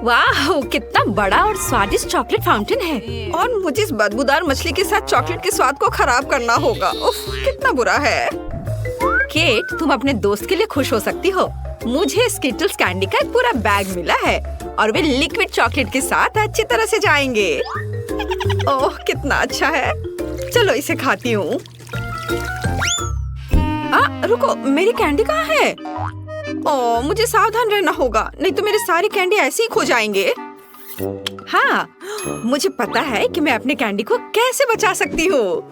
वाह, कितना बड़ा और स्वादिष्ट चॉकलेट फाउंटेन है। और मुझे इस बदबूदार मछली के साथ चॉकलेट के स्वाद को खराब करना होगा। उफ, कितना बुरा है। केट, तुम अपने दोस्त के लिए खुश हो सकती हो। मुझे स्किटल्स कैंडी का एक पूरा बैग मिला है और वे लिक्विड चॉकलेट के साथ अच्छी तरह से जाएंगे। ओह, कितना अच्छा है। चलो इसे खाती हूँ। रुको, मेरी कैंडी कहाँ है? ओह, मुझे सावधान रहना होगा, नहीं तो मेरे सारी कैंडी ऐसे ही खो जाएंगे। हाँ, मुझे पता है कि मैं अपने कैंडी को कैसे बचा सकती हूँ।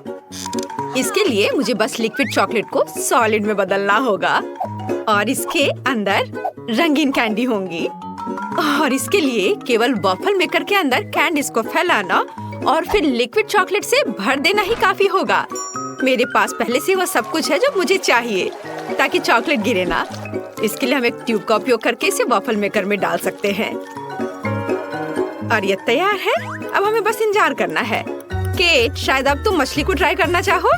इसके लिए मुझे बस लिक्विड चॉकलेट को सॉलिड में बदलना होगा और इसके अंदर रंगीन कैंडी होंगी। और इसके लिए केवल वॉफल मेकर के अंदर कैंडीज को फैलाना और फिर लिक्विड चॉकलेट से भर देना ही काफी होगा। मेरे पास पहले से वो सब कुछ है जो मुझे चाहिए ताकि चॉकलेट गिरे ना। इसके लिए हम एक ट्यूब का उपयोग करके इसे वॉफल मेकर में डाल सकते हैं। और ये तैयार है। अब हमें बस इंतजार करना है। केट, शायद अब तुम मछली को ट्राई करना चाहो?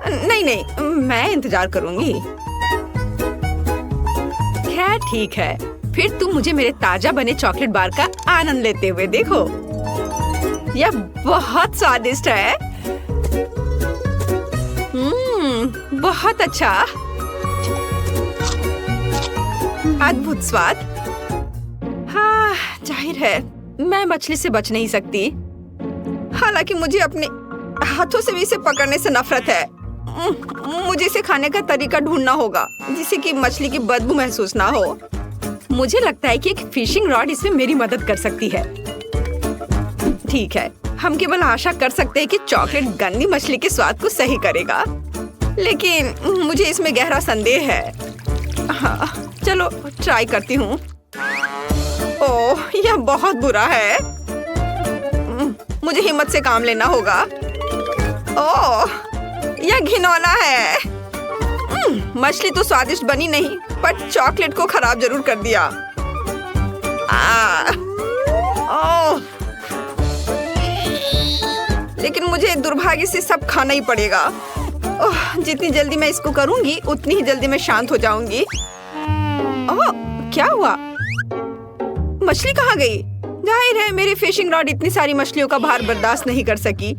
नहीं, मैं इंतजार करूंगी। खैर ठीक है, फिर तुम मुझे मेरे ताजा बने चॉकलेट बार का आनंद लेते हुए देखो। यह बहुत स्वादिष्ट है। बहुत अच्छा, अद्भुत स्वाद। हाँ, जाहिर है मैं मछली से बच नहीं सकती। हालांकि मुझे अपने हाथों से भी इसे पकड़ने से नफरत है। मुझे इसे खाने का तरीका ढूंढना होगा जिससे कि मछली की बदबू महसूस ना हो। मुझे लगता है कि एक फिशिंग रॉड इसमें मेरी मदद कर सकती है। ठीक है, हम केवल आशा कर सकते हैं कि चॉकलेट गंदी मछली के स्वाद को सही करेगा, लेकिन मुझे इसमें गहरा संदेह है। हाँ, चलो ट्राई करती हूँ। ओह, यह बहुत बुरा है। मुझे हिम्मत से काम लेना होगा। ओह, यह घिनौना है। मछली तो स्वादिष्ट बनी नहीं, पर चॉकलेट को खराब जरूर कर दिया। ओह, लेकिन मुझे दुर्भाग्य से सब खाना ही पड़ेगा। ओह, जितनी जल्दी मैं इसको करूंगी उतनी ही जल्दी मैं शांत हो जाऊंगी। ओह, क्या हुआ? मछली कहाँ गई? जाहिर है मेरी फिशिंग रॉड इतनी सारी मछलियों का भार बर्दाश्त नहीं कर सकी।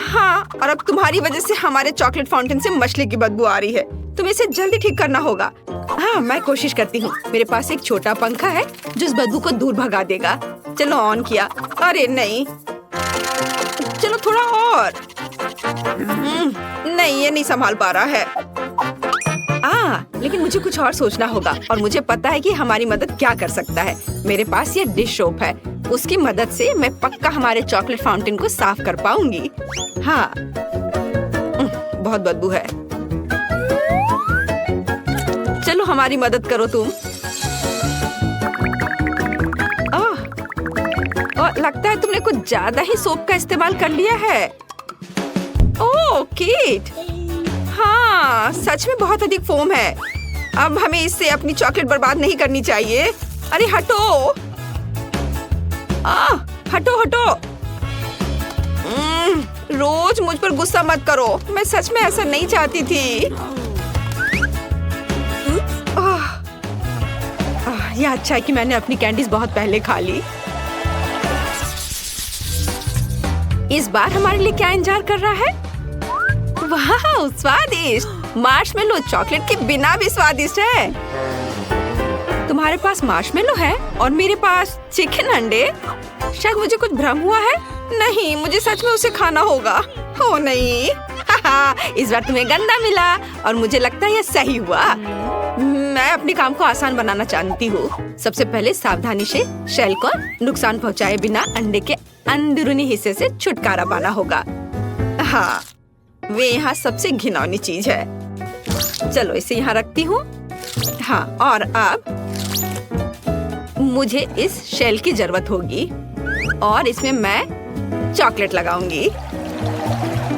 हाँ, और अब तुम्हारी वजह से हमारे चॉकलेट फाउंटेन से मछली की बदबू आ रही है। तुम्हें इसे जल्दी ठीक करना होगा। हाँ, मैं कोशिश करती हूँ। मेरे पास एक छोटा पंखा है जो इस बदबू को दूर भगा देगा। चलो ऑन किया। अरे नहीं, चलो थोड़ा और। नहीं, ये नहीं संभाल पा रहा है। लेकिन मुझे कुछ और सोचना होगा और मुझे पता है कि हमारी मदद क्या कर सकता है। मेरे पास ये डिश सोप है, उसकी मदद से मैं पक्का हमारे चॉकलेट फाउंटेन को साफ कर पाऊंगी। हाँ, बहुत बदबू है। चलो हमारी मदद करो तुम। लगता है तुमने कुछ ज्यादा ही सोप का इस्तेमाल कर लिया है। ओह केट, हाँ सच में बहुत अधिक फोम है। अब हमें इससे अपनी चॉकलेट बर्बाद नहीं करनी चाहिए। अरे हटो, हटो हटो। रोज मुझ पर गुस्सा मत करो, मैं सच में ऐसा नहीं चाहती थी। यह अच्छा है कि मैंने अपनी कैंडीज बहुत पहले खा ली। इस बार हमारे लिए क्या इंतजार कर रहा है? वाह, स्वादिष्ट मार्शमेलो, चॉकलेट के बिना भी स्वादिष्ट है। तुम्हारे पास मार्शमेलो है और मेरे पास चिकन अंडे। शायद मुझे कुछ भ्रम हुआ है। नहीं, मुझे सच में उसे खाना होगा। ओ नहीं, इस बार तुम्हें गंदा मिला और मुझे लगता है यह सही हुआ। मैं अपने काम को आसान बनाना चाहती हूँ। सबसे पहले सावधानी से शेल को नुकसान पहुँचाए बिना अंडे के अंदरूनी हिस्से से छुटकारा पाना होगा। हाँ, वे यहाँ सबसे घिनौनी चीज है। चलो इसे यहाँ रखती हूँ। हाँ, और अब मुझे इस शेल की जरूरत होगी और इसमें मैं चॉकलेट लगाऊंगी।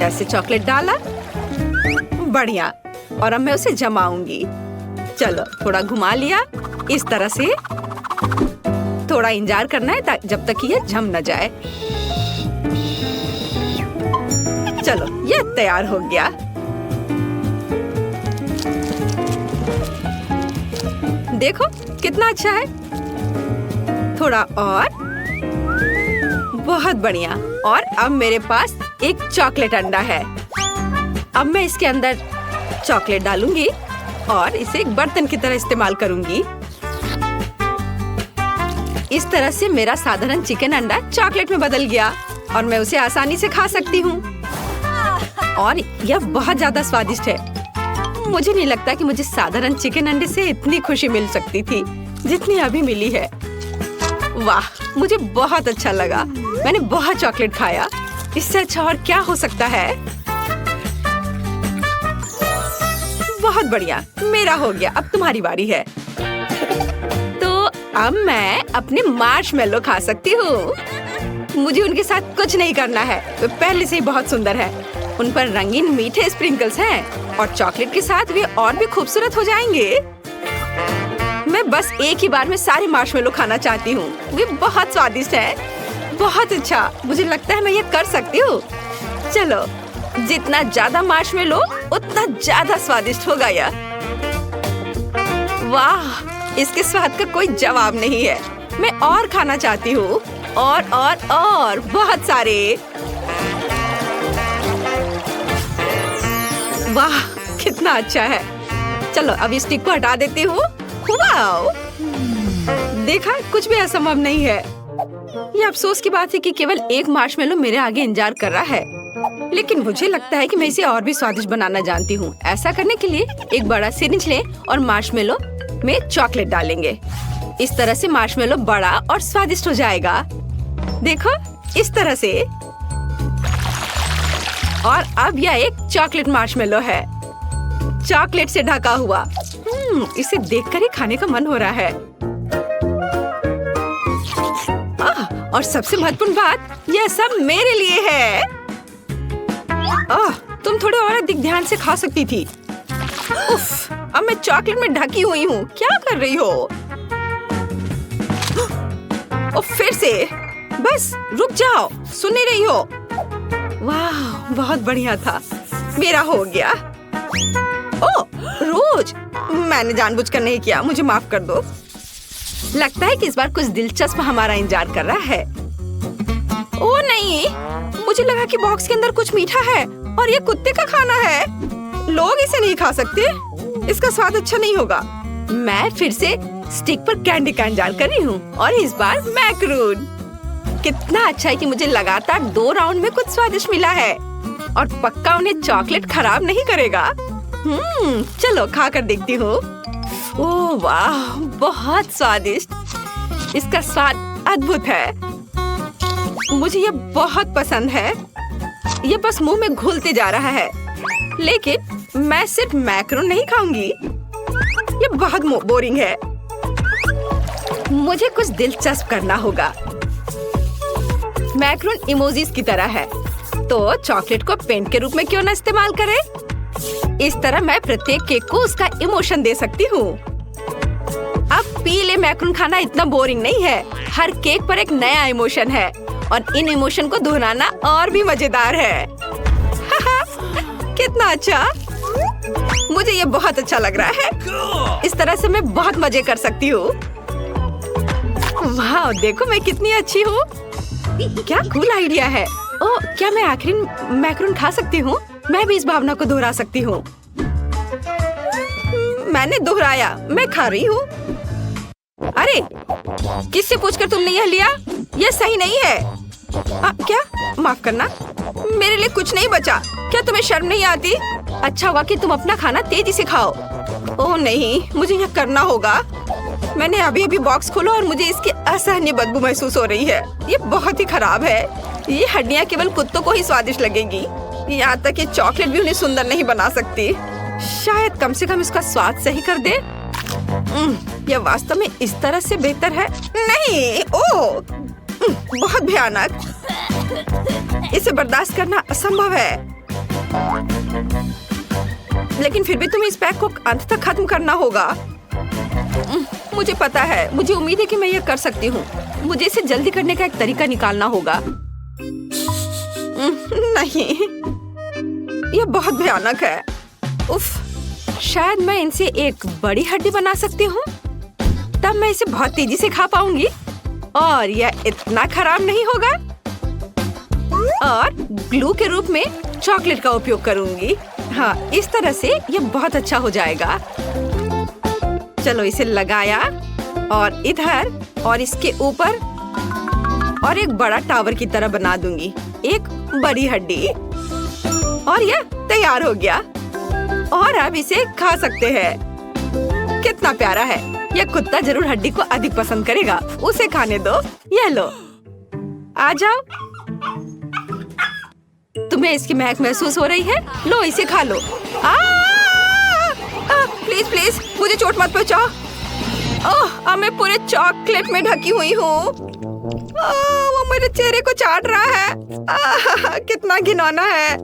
ऐसे चॉकलेट डाला, बढ़िया। और अब मैं उसे जमाऊंगी। चलो थोड़ा घुमा लिया इस तरह से। थोड़ा इंतजार करना है जब तक ये जम न जाए। चलो ये तैयार हो गया। देखो कितना अच्छा है। थोड़ा और। बहुत बढ़िया। और अब मेरे पास एक चॉकलेट अंडा है। अब मैं इसके अंदर चॉकलेट डालूंगी और इसे एक बर्तन की तरह इस्तेमाल करूंगी। इस तरह से मेरा साधारण चिकन अंडा चॉकलेट में बदल गया और मैं उसे आसानी से खा सकती हूँ। और यह बहुत ज्यादा स्वादिष्ट है। मुझे नहीं लगता कि मुझे साधारण चिकन अंडे से इतनी खुशी मिल सकती थी जितनी अभी मिली है। वाह, मुझे बहुत अच्छा लगा। मैंने बहुत चॉकलेट खाया। इससे अच्छा और क्या हो सकता है। बहुत बढ़िया, मेरा हो गया। अब तुम्हारी बारी है। तो अब मैं अपने मार्शमेलो खा सकती हूँ। मुझे उनके साथ कुछ नहीं करना है, वे पहले से ही बहुत सुंदर हैं। उन पर रंगीन मीठे स्प्रिंकल्स हैं और चॉकलेट के साथ वे और भी खूबसूरत हो जाएंगे। मैं बस एक ही बार में सारे मार्शमेलो खाना चाहती हूँ। वे बहुत स्वादिष्ट हैं। बहुत अच्छा, मुझे लगता है मैं ये कर सकती हूँ। चलो, जितना ज्यादा मार्शमेलो उतना ज्यादा स्वादिष्ट होगा यह। वाह, इसके स्वाद का कोई जवाब नहीं है। मैं और खाना चाहती हूँ। और बहुत सारे। वाह, कितना अच्छा है। चलो अब इस स्टिक को हटा देती हूँ। वाओ! देखा, कुछ भी असंभव नहीं है। ये अफसोस की बात है कि केवल एक मार्शमेलो मेरे आगे इंतजार कर रहा है, लेकिन मुझे लगता है कि मैं इसे और भी स्वादिष्ट बनाना जानती हूँ। ऐसा करने के लिए एक बड़ा सिरिंज लें और मार्शमेलो में चॉकलेट डालेंगे। इस तरह से मार्शमेलो बड़ा और स्वादिष्ट हो जाएगा। देखो, इस तरह से। और अब यह एक चॉकलेट मार्शमेलो है, चॉकलेट से ढका हुआ। इसे देखकर ही खाने का मन हो रहा है। और सबसे महत्वपूर्ण बात, यह सब मेरे लिए है। तुम थोड़े और अधिक ध्यान से खा सकती थी। उफ, अब मैं चॉकलेट में ढकी हुई हूँ। क्या कर रही हो? फिर से। बस रुक जाओ, सुन नहीं रही हो? वाह, बहुत बढ़िया था। मेरा हो गया। ओह, रोज, मैंने जानबूझकर नहीं किया, मुझे माफ कर दो। लगता है कि इस बार कुछ दिलचस्प हमारा इंतजार कर रहा है। ओह नहीं, मुझे लगा कि बॉक्स के अंदर कुछ मीठा है और ये कुत्ते का खाना है। लोग इसे नहीं खा सकते, इसका स्वाद अच्छा नहीं होगा। मैं फिर से स्टिक पर कैंडी का इंतजार कर रही हूँ और इस बार मैक्रून। कितना अच्छा है कि मुझे लगातार 2 राउंड में कुछ स्वादिष्ट मिला है और पक्का उन्हें चॉकलेट खराब नहीं करेगा। चलो खा कर देखती हूँ। ओह वाह, बहुत स्वादिष्ट। इसका स्वाद अद्भुत है। मुझे ये बहुत पसंद है। ये बस मुंह में घुलते जा रहा है। लेकिन मैं सिर्फ मैक्रोन नहीं खाऊंगी, ये बहुत बोरिंग है। मुझे कुछ दिलचस्प करना होगा। मैक्रोन इमोजीज की तरह है, तो चॉकलेट को पेंट के रूप में क्यों न इस्तेमाल करें? इस तरह मैं प्रत्येक केक को उसका इमोशन दे सकती हूँ। अब पीले मैक्रोन खाना इतना बोरिंग नहीं है। हर केक पर एक नया इमोशन है और इन इमोशन को दोहराना और भी मजेदार है। कितना अच्छा! मुझे ये बहुत अच्छा लग रहा है। इस तरह से मैं बहुत मजे कर सकती हूँ। वाह, देखो मैं कितनी अच्छी हूँ। क्या कूल आइडिया है। ओह, क्या मैं आखिरी मैक्रोन खा सकती हूँ? मैं भी इस भावना को दोहरा सकती हूँ। मैंने दोहराया, मैं खा रही हूँ। अरे, किससे पूछकर तुमने यह लिया? यह सही नहीं है। क्या? माफ करना, मेरे लिए कुछ नहीं बचा। क्या तुम्हें शर्म नहीं आती? अच्छा हुआ कि तुम अपना खाना तेजी से खाओ। ओह नहीं, मुझे यह करना होगा। मैंने अभी अभी बॉक्स खोला और मुझे इसकी असहनीय बदबू महसूस हो रही है। ये बहुत ही खराब है। ये हड्डियाँ केवल कुत्तों को ही स्वादिष्ट लगेगी। यहाँ तक कि चॉकलेट भी उन्हें सुंदर नहीं बना सकती। शायद कम से कम इसका स्वाद सही कर दे। यह वास्तव में इस तरह से बेहतर है। नहीं, ओह, बहुत भयानक। इसे बर्दाश्त करना असंभव है। लेकिन फिर भी तुम्हें इस पैक को अंत तक खत्म करना होगा। मुझे पता है, मुझे उम्मीद है कि मैं यह कर सकती हूँ। मुझे इसे जल्दी करने का एक तरीका निकालना होगा। नहीं, यह बहुत भयानक है। उफ, शायद मैं इनसे एक बड़ी हड्डी बना सकती हूँ। तब मैं इसे बहुत तेजी से खा पाऊंगी। और यह इतना खराब नहीं होगा। और ग्लू के रूप में चॉकलेट का उपयोग करूंगी। हाँ, इस तरह से यह बहुत अच्छा हो जाएगा। चलो इसे लगाया और इधर और इसके ऊपर और एक बड़ा टावर की तरह बना दूंगी, एक बड़ी हड्डी। और यह तैयार हो गया और अब इसे खा सकते हैं। कितना प्यारा है। यह कुत्ता जरूर हड्डी को अधिक पसंद करेगा। उसे खाने दो। यह लो, आ जाओ। तुम्हें इसकी महक महसूस हो रही है? लो इसे खा लो। प्लीज प्लीज मुझे चोट मत पहुंचाओ। अब मैं पूरे चॉकलेट में ढकी हुई हूँ। वो मेरे चेहरे को चाट रहा है। कितना घिनौना है।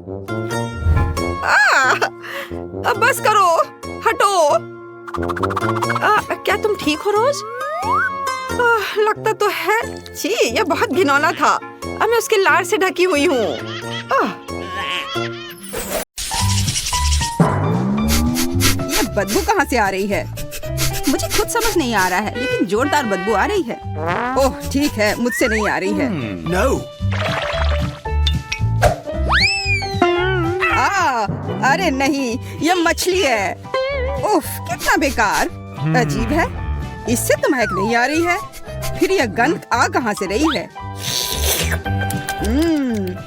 अब बस करो, हटो। क्या तुम ठीक हो रोज? लगता तो है। छी, यह बहुत घिनौना था। अब मैं उसके लार से ढकी हुई हूँ। यह बदबू कहाँ से आ रही है? मुझे खुद समझ नहीं आ रहा है, लेकिन जोरदार बदबू आ रही है। ओह ठीक है, मुझसे नहीं आ रही है। No. अरे नहीं, यह मछली है। उफ, कितना बेकार। अजीब है, इससे तो महक नहीं आ रही है। फिर यह गंध आ कहाँ से रही है?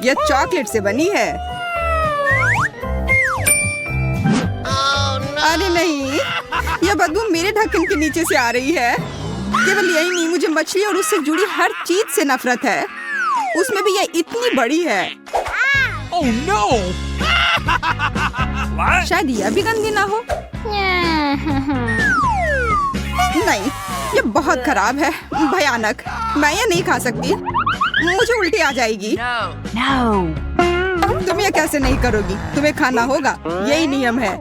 यह चॉकलेट से बनी है। अरे नहीं, यह बदबू मेरे ढक्कन के नीचे से आ रही है। केवल यही नहीं, मुझे मछली और उससे जुड़ी हर चीज से नफरत है। उसमें भी यह इतनी बड़ी है। Oh no! शायद यह भी गंदी ना हो। नहीं, ये बहुत खराब है, भयानक। मैं ये नहीं खा सकती। मुझे उल्टी आ जाएगी। No. तुम ये कैसे नहीं करोगी? तुम्हें खाना होगा, यही नियम है।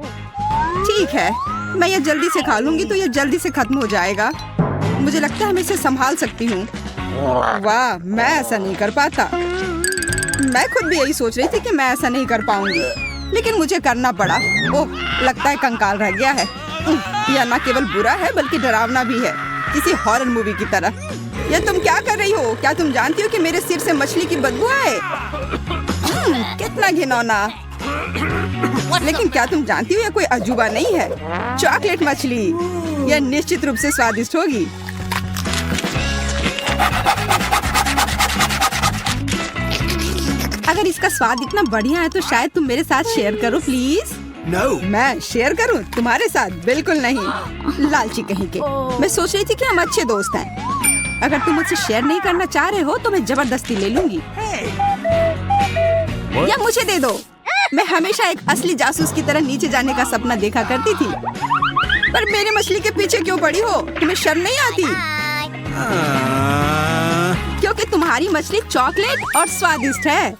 ठीक है, मैं ये जल्दी से खा लूंगी तो ये जल्दी से खत्म हो जाएगा। मुझे लगता है मैं इसे संभाल सकती हूँ। वाह, मैं ऐसा नहीं कर पाता। मैं खुद भी यही सोच रही थी कि मैं ऐसा नहीं कर पाऊंगी, लेकिन मुझे करना पड़ा। ओह, लगता है कंकाल रह गया है। यह न केवल बुरा है बल्कि डरावना भी है, किसी हॉरर मूवी की तरह। ये तुम क्या कर रही हो? क्या तुम जानती हो कि मेरे सिर से मछली की बदबू आए? कितना घिनौना। लेकिन क्या तुम जानती हो यह कोई अजूबा नहीं है? चॉकलेट मछली, यह निश्चित रूप से स्वादिष्ट होगी। अगर इसका स्वाद इतना बढ़िया है तो शायद तुम मेरे साथ शेयर करो प्लीज। No. मैं शेयर करूं तुम्हारे साथ? बिल्कुल नहीं, लालची कहीं के। मैं सोच रही थी कि हम अच्छे दोस्त हैं। अगर तुम मुझसे शेयर नहीं करना चाह रहे हो तो मैं जबरदस्ती ले लूंगी। या मुझे दे दो। मैं हमेशा एक असली जासूस की तरह नीचे जाने का सपना देखा करती थी। पर मेरी मछली के पीछे क्यों पड़ी हो? तुम्हें शर्म नहीं आती? क्योंकि तुम्हारी मछली चॉकलेट और स्वादिष्ट है।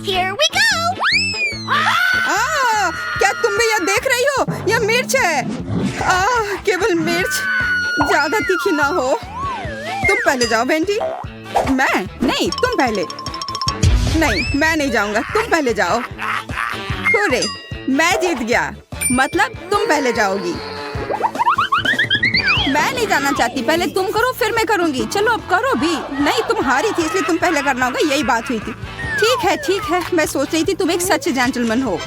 Here we go! क्या तुम भी यह देख रही हो? यह मिर्च है। केवल मिर्च, ज्यादा तीखी ना हो। तुम पहले जाओ बेंटी। मैं नहीं, तुम पहले। नहीं, मैं नहीं जाऊंगा, तुम पहले जाओ। हुर्रे, मैं जीत गया। मतलब तुम पहले जाओगी। मैं नहीं जाना चाहती। पहले तुम करो फिर मैं करूंगी। चलो अब करो भी। नहीं, तुम हारी थी इसलिए तुम पहले करना होगा, यही बात हुई थी। ठीक है, मैं सोच रही थी तुम एक सच्चे जेंटलमैन हो।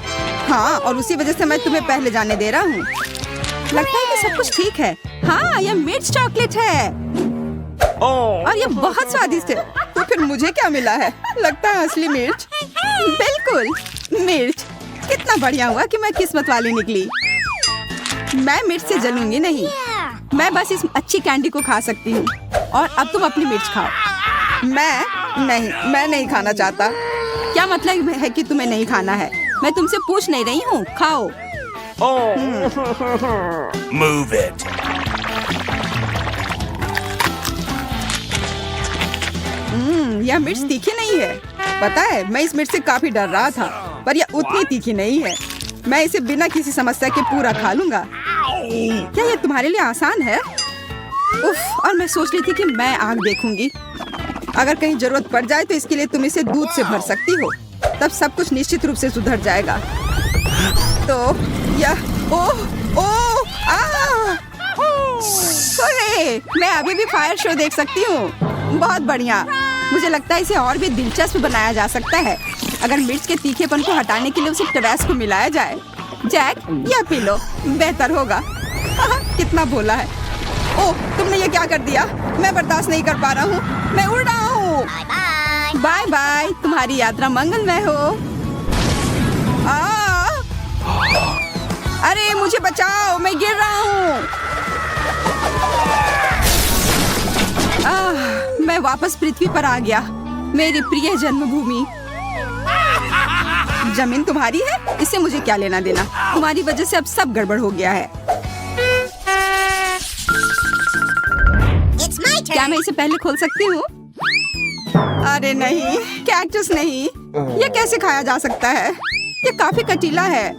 हाँ, और उसी वजह से मैं तुम्हें पहले जाने दे रहा हूँ। लगता है कि सब कुछ ठीक है। हाँ, यह मिर्च चॉकलेट है और यह बहुत स्वादिष्ट है। तो फिर मुझे क्या मिला है? लगता है असली मिर्च। बिल्कुल मिर्च। कितना बढ़िया हुआ कि मैं किस्मत वाली निकली। मैं मिर्च से जलूंगी नहीं। मैं बस इस अच्छी कैंडी को खा सकती हूँ। और अब तुम अपनी मिर्च खाओ। मैं नहीं खाना चाहता। क्या मतलब है कि तुम्हें नहीं खाना है? मैं तुमसे पूछ नहीं रही हूँ, खाओ। Move it. यह मिर्च तीखी नहीं है। पता है, मैं इस मिर्च से काफी डर रहा था, पर यह उतनी तीखी नहीं है। मैं इसे बिना किसी समस्या के पूरा खा लूंगा। क्या यह तुम्हारे लिए आसान है? उफ, और मैं सोच रही थी कि मैं आग देखूंगी। अगर कहीं जरूरत पड़ जाए तो इसके लिए तुम इसे दूध से भर सकती हो। तब सब कुछ निश्चित रूप से सुधर जाएगा। तो यह ओके, मैं अभी भी फायर शो देख सकती हूँ। बहुत बढ़िया। मुझे लगता है इसे और भी दिलचस्प बनाया जा सकता है अगर मिर्च के तीखेपन को हटाने के लिए उसे टबैस्को मिलाया जाए। जैक, यह पी लो, बेहतर होगा। कितना भोला है। ओह, तुमने ये क्या कर दिया? मैं बर्दाश्त नहीं कर पा रहा हूँ। मैं उड़ रहा हूँ। बाय बाय, तुम्हारी यात्रा मंगलमय हो। अरे मुझे बचाओ, मैं गिर रहा हूँ। मैं वापस पृथ्वी पर आ गया, मेरी प्रिय जन्मभूमि। जमीन तुम्हारी है, इससे मुझे क्या लेना देना। तुम्हारी वजह से अब सब गड़बड़ हो गया है। It's my turn. क्या मैं इसे पहले खोल सकती हूँ? अरे नहीं, कैक्टस नहीं। ये कैसे खाया जा सकता है? ये काफी कटीला है।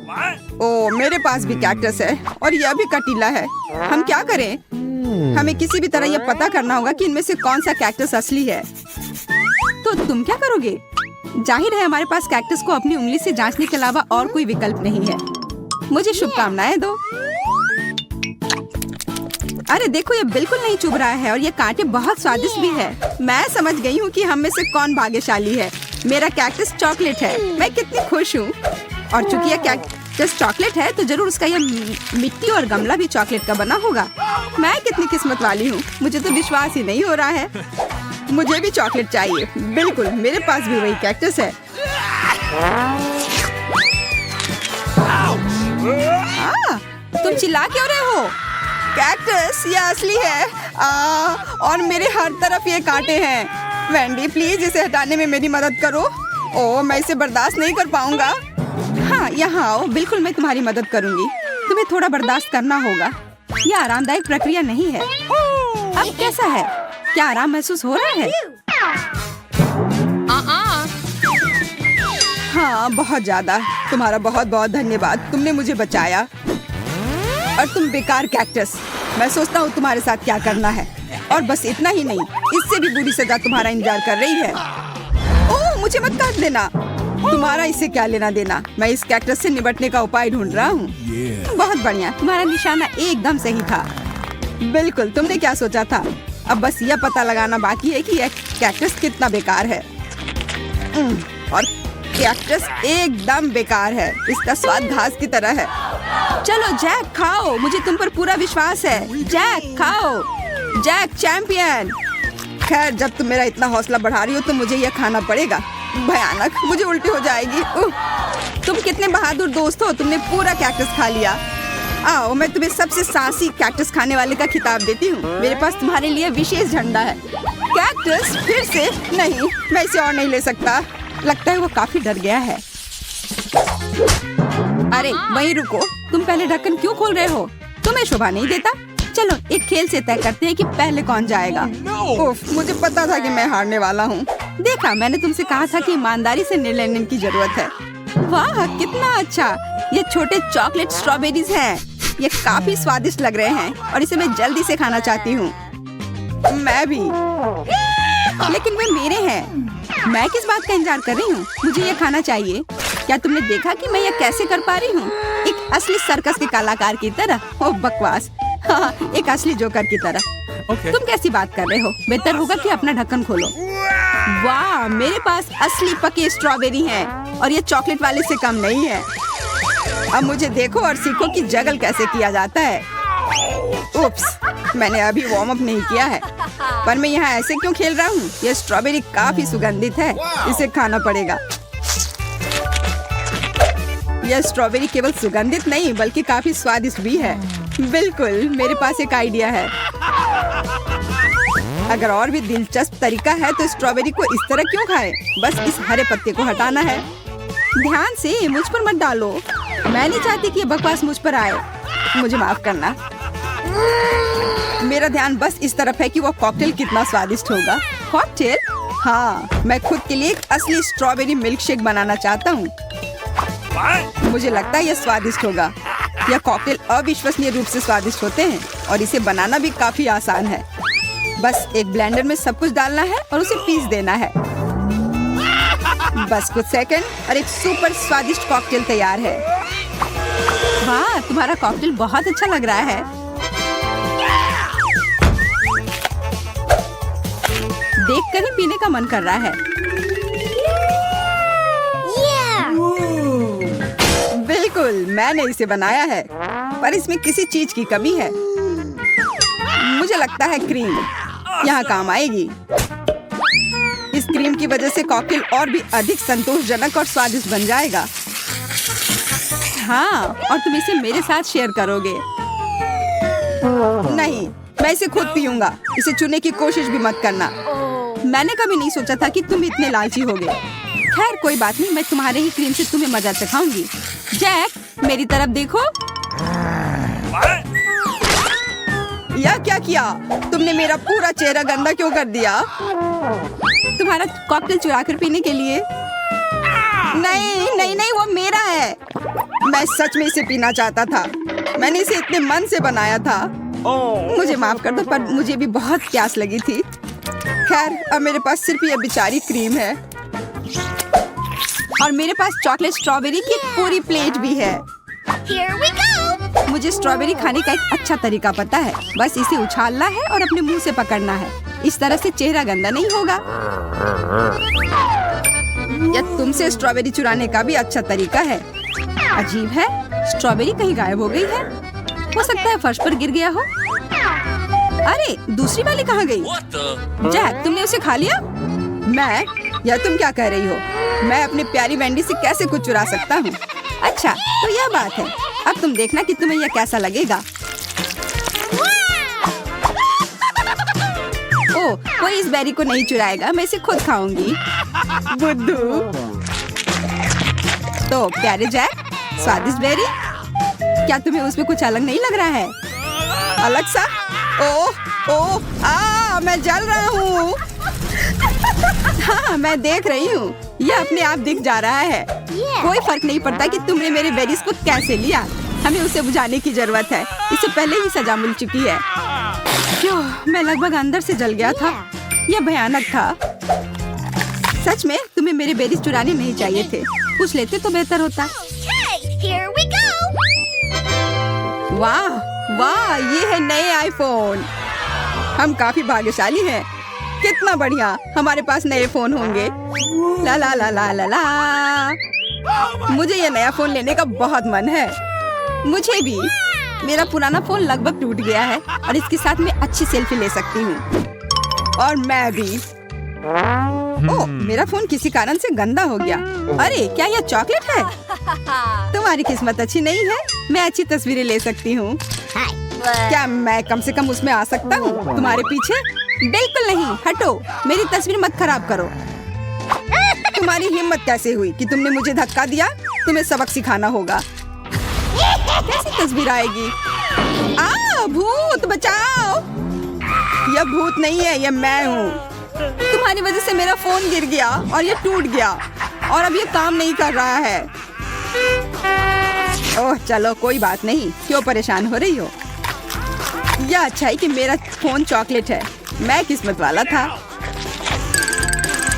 ओ, मेरे पास भी कैक्टस है और यह भी कटीला है। हम क्या करें? हमें किसी भी तरह यह पता करना होगा कि इनमें से कौन सा कैक्टस असली है। तो तुम क्या करोगे? जाहिर है हमारे पास कैक्टस को अपनी उंगली से जांचने के अलावा और कोई विकल्प नहीं है। मुझे शुभकामनाएं दो। अरे देखो, ये बिल्कुल नहीं चुभ रहा है और ये कांटे बहुत स्वादिष्ट भी है। मैं समझ गई हूँ कि हम में से कौन भाग्यशाली है। मेरा कैक्टस चॉकलेट है। मैं कितनी खुश हूँ। और चूंकि यह कैक्टस चॉकलेट है तो जरूर उसका यह मिट्टी और गमला भी चॉकलेट का बना होगा। मैं कितनी किस्मत वाली हूँ। मुझे तो विश्वास ही नहीं हो रहा है। मुझे भी चॉकलेट चाहिए। बिल्कुल, मेरे पास भी वही कैक्टस है। तुम चिल्ला क्यों रहे हो? कैक्टस, ये असली है। और मेरे हर तरफ ये कांटे हैं। वेंडी, प्लीज इसे हटाने में मेरी मदद करो। ओह, मैं इसे बर्दाश्त नहीं कर पाऊंगा। हाँ, यहाँ आओ, बिल्कुल मैं तुम्हारी मदद करूंगी। तुम्हें थोड़ा बर्दाश्त करना होगा। यह आरामदायक प्रक्रिया नहीं है। अब कैसा है? क्या आराम महसूस हो रहा है? हाँ, बहुत ज्यादा। तुम्हारा बहुत बहुत धन्यवाद, तुमने मुझे बचाया। और तुम बेकार कैक्टस, मैं सोचता हूँ तुम्हारे साथ क्या करना है। और बस इतना ही नहीं, इससे भी बुरी सजा तुम्हारा इंतजार कर रही है। ओह, मुझे मत काट देना। तुम्हारा इससे क्या लेना देना। मैं इस कैक्टस से निपटने का उपाय ढूंढ रहा हूँ। बहुत बढ़िया, तुम्हारा निशाना एकदम सही था। बिल्कुल, तुमने क्या सोचा था? अब बस यह पता लगाना बाकी है कि यह कैक्टस कितना बेकार है। और कैक्टस एकदम बेकार है। इसका स्वाद घास की तरह है। चलो जैक, खाओ, मुझे तुम पर पूरा विश्वास है। जैक, खाओ। Jack champion. खैर, जब तुम मेरा इतना हौसला बढ़ा रही हो तो मुझे यह खाना पड़ेगा। भयानक, मुझे उल्टी हो जाएगी। तुम कितने बहादुर दोस्त हो, तुमने पूरा कैक्टस खा लिया। आओ, मैं तुम्हें सबसे साहसी कैक्टस खाने वाले का खिताब देती हूँ। मेरे पास तुम्हारे लिए विशेष झंडा है। कैक्टस, फिर से नहीं, मैं इसे और नहीं ले सकता। लगता है वो काफी डर गया है। अरे वहीं रुको, तुम पहले ढक्कन क्यों खोल रहे हो? तुम्हें शोभा नहीं देता? चलो एक खेल से तय करते हैं कि पहले कौन जाएगा। उफ, मुझे पता था कि मैं हारने वाला हूँ। देखा, मैंने तुमसे कहा था कि ईमानदारी से निर्णय लेने की जरूरत है। वाह, कितना अच्छा। ये छोटे चॉकलेट स्ट्रॉबेरीज हैं। ये काफी स्वादिष्ट लग रहे हैं और इसे मैं जल्दी से खाना चाहती हूँ। मैं भी, लेकिन वे मेरे हैं। मैं किस बात का इंतजार कर रही हूँ? मुझे ये खाना चाहिए। क्या तुमने देखा कि मैं ये कैसे कर पा रही हूँ? एक असली सर्कस के कलाकार की तरह। ओह बकवास। हाँ, एक असली जोकर की तरह। तुम कैसी बात कर रहे हो? बेहतर होगा कि अपना ढक्कन खोलो। वाह, मेरे पास असली पके स्ट्रॉबेरी हैं और ये चॉकलेट वाले से कम नहीं है। अब मुझे देखो और सीखो कि जगल कैसे किया जाता है। उप्स, मैंने अभी वार्म अप नहीं किया है। पर मैं यहाँ ऐसे क्यों खेल रहा हूँ? ये स्ट्रॉबेरी काफी सुगंधित है, इसे खाना पड़ेगा। यह स्ट्रॉबेरी केवल सुगंधित नहीं बल्कि काफी स्वादिष्ट भी है। बिल्कुल, मेरे पास एक आइडिया है। अगर और भी दिलचस्प तरीका है तो स्ट्रॉबेरी को इस तरह क्यों खाएं? बस इस हरे पत्ते को हटाना है। ध्यान से, मुझ पर मत डालो। मैं नहीं चाहती कि ये बकवास मुझ पर आए। मुझे माफ करना। मेरा ध्यान बस इस तरफ है कि वो कॉकटेल कितना स्वादिष्ट होगा। कॉकटेल? हाँ, मैं खुद के लिए एक असली स्ट्रॉबेरी मिल्क शेक बनाना चाहता हूँ। मुझे लगता है यह स्वादिष्ट होगा। यह कॉकटेल अविश्वसनीय रूप से स्वादिष्ट होते हैं और इसे बनाना भी काफी आसान है। बस एक ब्लेंडर में सब कुछ डालना है और उसे पीस देना है। बस कुछ सेकंड और एक सुपर स्वादिष्ट कॉकटेल तैयार है। वाह, तुम्हारा कॉकटेल बहुत अच्छा लग रहा है। देखकर ही पीने का मन कर रहा है। Yeah. बिल्कुल, मैंने इसे बनाया है, पर इसमें किसी चीज की कमी है। मुझे लगता है क्रीम यहाँ काम आएगी। इस क्रीम की वजह से कॉकटेल और भी अधिक संतोषजनक और स्वादिष्ट बन जाएगा। हाँ, और तुम इसे मेरे साथ शेयर करोगे। नहीं, मैं इसे खुद पीऊंगा। इसे चुनने की कोशिश भी मत करना। मैंने कभी नहीं सोचा था कि तुम इतने लालची होगे। खैर कोई बात नहीं, मैं तुम्हारे ही क्रीम से तुम्हें मजा सिखाऊंगी। जैक, मेरी तरफ देखो। यह क्या किया? तुमने मेरा पूरा चेहरा गंदा क्यों कर दिया? तुम्हारा कॉकटेल चुरा कर पीने के लिए? नहीं नहीं नहीं, वो मेरा है। मैं सच में इसे पीना चाहता था। मैंने इसे इतने मन से बनाया था। मुझे माफ कर दो, पर मुझे भी बहुत प्यास लगी थी। खैर, अब मेरे पास सिर्फ ये बेचारी क्रीम है और मेरे पास चॉकलेट स्ट्रॉबेरी की पूरी प्लेट भी है। Here we go. मुझे स्ट्रॉबेरी खाने का एक अच्छा तरीका पता है। बस इसे उछालना है और अपने मुंह से पकड़ना है। इस तरह से चेहरा गंदा नहीं होगा। यह तुमसे स्ट्रॉबेरी चुराने का भी अच्छा तरीका है। अजीब है, स्ट्रॉबेरी कहीं गायब हो गई है। हो सकता है फर्श पर गिर गया हो। अरे, दूसरी वाली कहाँ गई? जैक, तुमने उसे खा लिया? मैं? या तुम क्या कह रही हो? मैं अपनी प्यारी वेंडी से कैसे कुछ चुरा सकता हूँ? अच्छा, तो यह बात है। अब तुम देखना कि तुम्हें यह कैसा लगेगा। ओह, कोई इस बेरी को नहीं चुराएगा। मैं इसे खुद खाऊंगी। बुद्धू। तो प्यारे जैक, स्वादिष्ट बेरी, क्या तुम्हें उसमें कुछ अलग नहीं लग रहा है? अलग सा? ओह ओह, मैं जल रहा हूँ। हाँ, मैं देख रही हूँ। यह अपने आप दिख जा रहा है। कोई फर्क नहीं पड़ता कि तुमने मेरे बेरीज को कैसे लिया। हमें उसे बुझाने की जरूरत है। इसे पहले ही सजा मिल चुकी है। क्यों, मैं लगभग अंदर से जल गया था। यह भयानक था। सच में तुम्हें मेरे बेरीज चुराने नहीं चाहिए थे। पूछ लेते तो बेहतर होता। Okay, here we go. वाह वाह, ये है नए आईफोन। हम काफी भाग्यशाली हैं। कितना बढ़िया, हमारे पास नए फोन होंगे। ला ला ला ला ला ला। मुझे ये नया फोन लेने का बहुत मन है। मुझे भी। मेरा पुराना फोन लगभग टूट गया है और इसके साथ मैं अच्छी सेल्फी ले सकती हूँ। और मैं भी। ओह, मेरा फोन किसी कारण से गंदा हो गया। अरे, क्या यह चॉकलेट है? तुम्हारी किस्मत अच्छी नहीं है। मैं अच्छी तस्वीरें ले सकती हूँ। क्या मैं कम से कम उसमें आ सकता हूँ तुम्हारे पीछे? बिल्कुल नहीं, हटो। मेरी तस्वीर मत खराब करो। तुम्हारी हिम्मत कैसे हुई कि तुमने मुझे धक्का दिया? तुम्हें सबक सिखाना होगा। कैसी तस्वीर आएगी? भूत बचाओ! यह भूत नहीं है, यह मैं हूँ। तुम्हारी वजह से मेरा फोन गिर गया और ये टूट गया और अब ये काम नहीं कर रहा है। ओह, चलो कोई बात नहीं। क्यों परेशान हो रही हो? यह अच्छा है कि मेरा फोन चॉकलेट है। मैं किस्मत वाला था।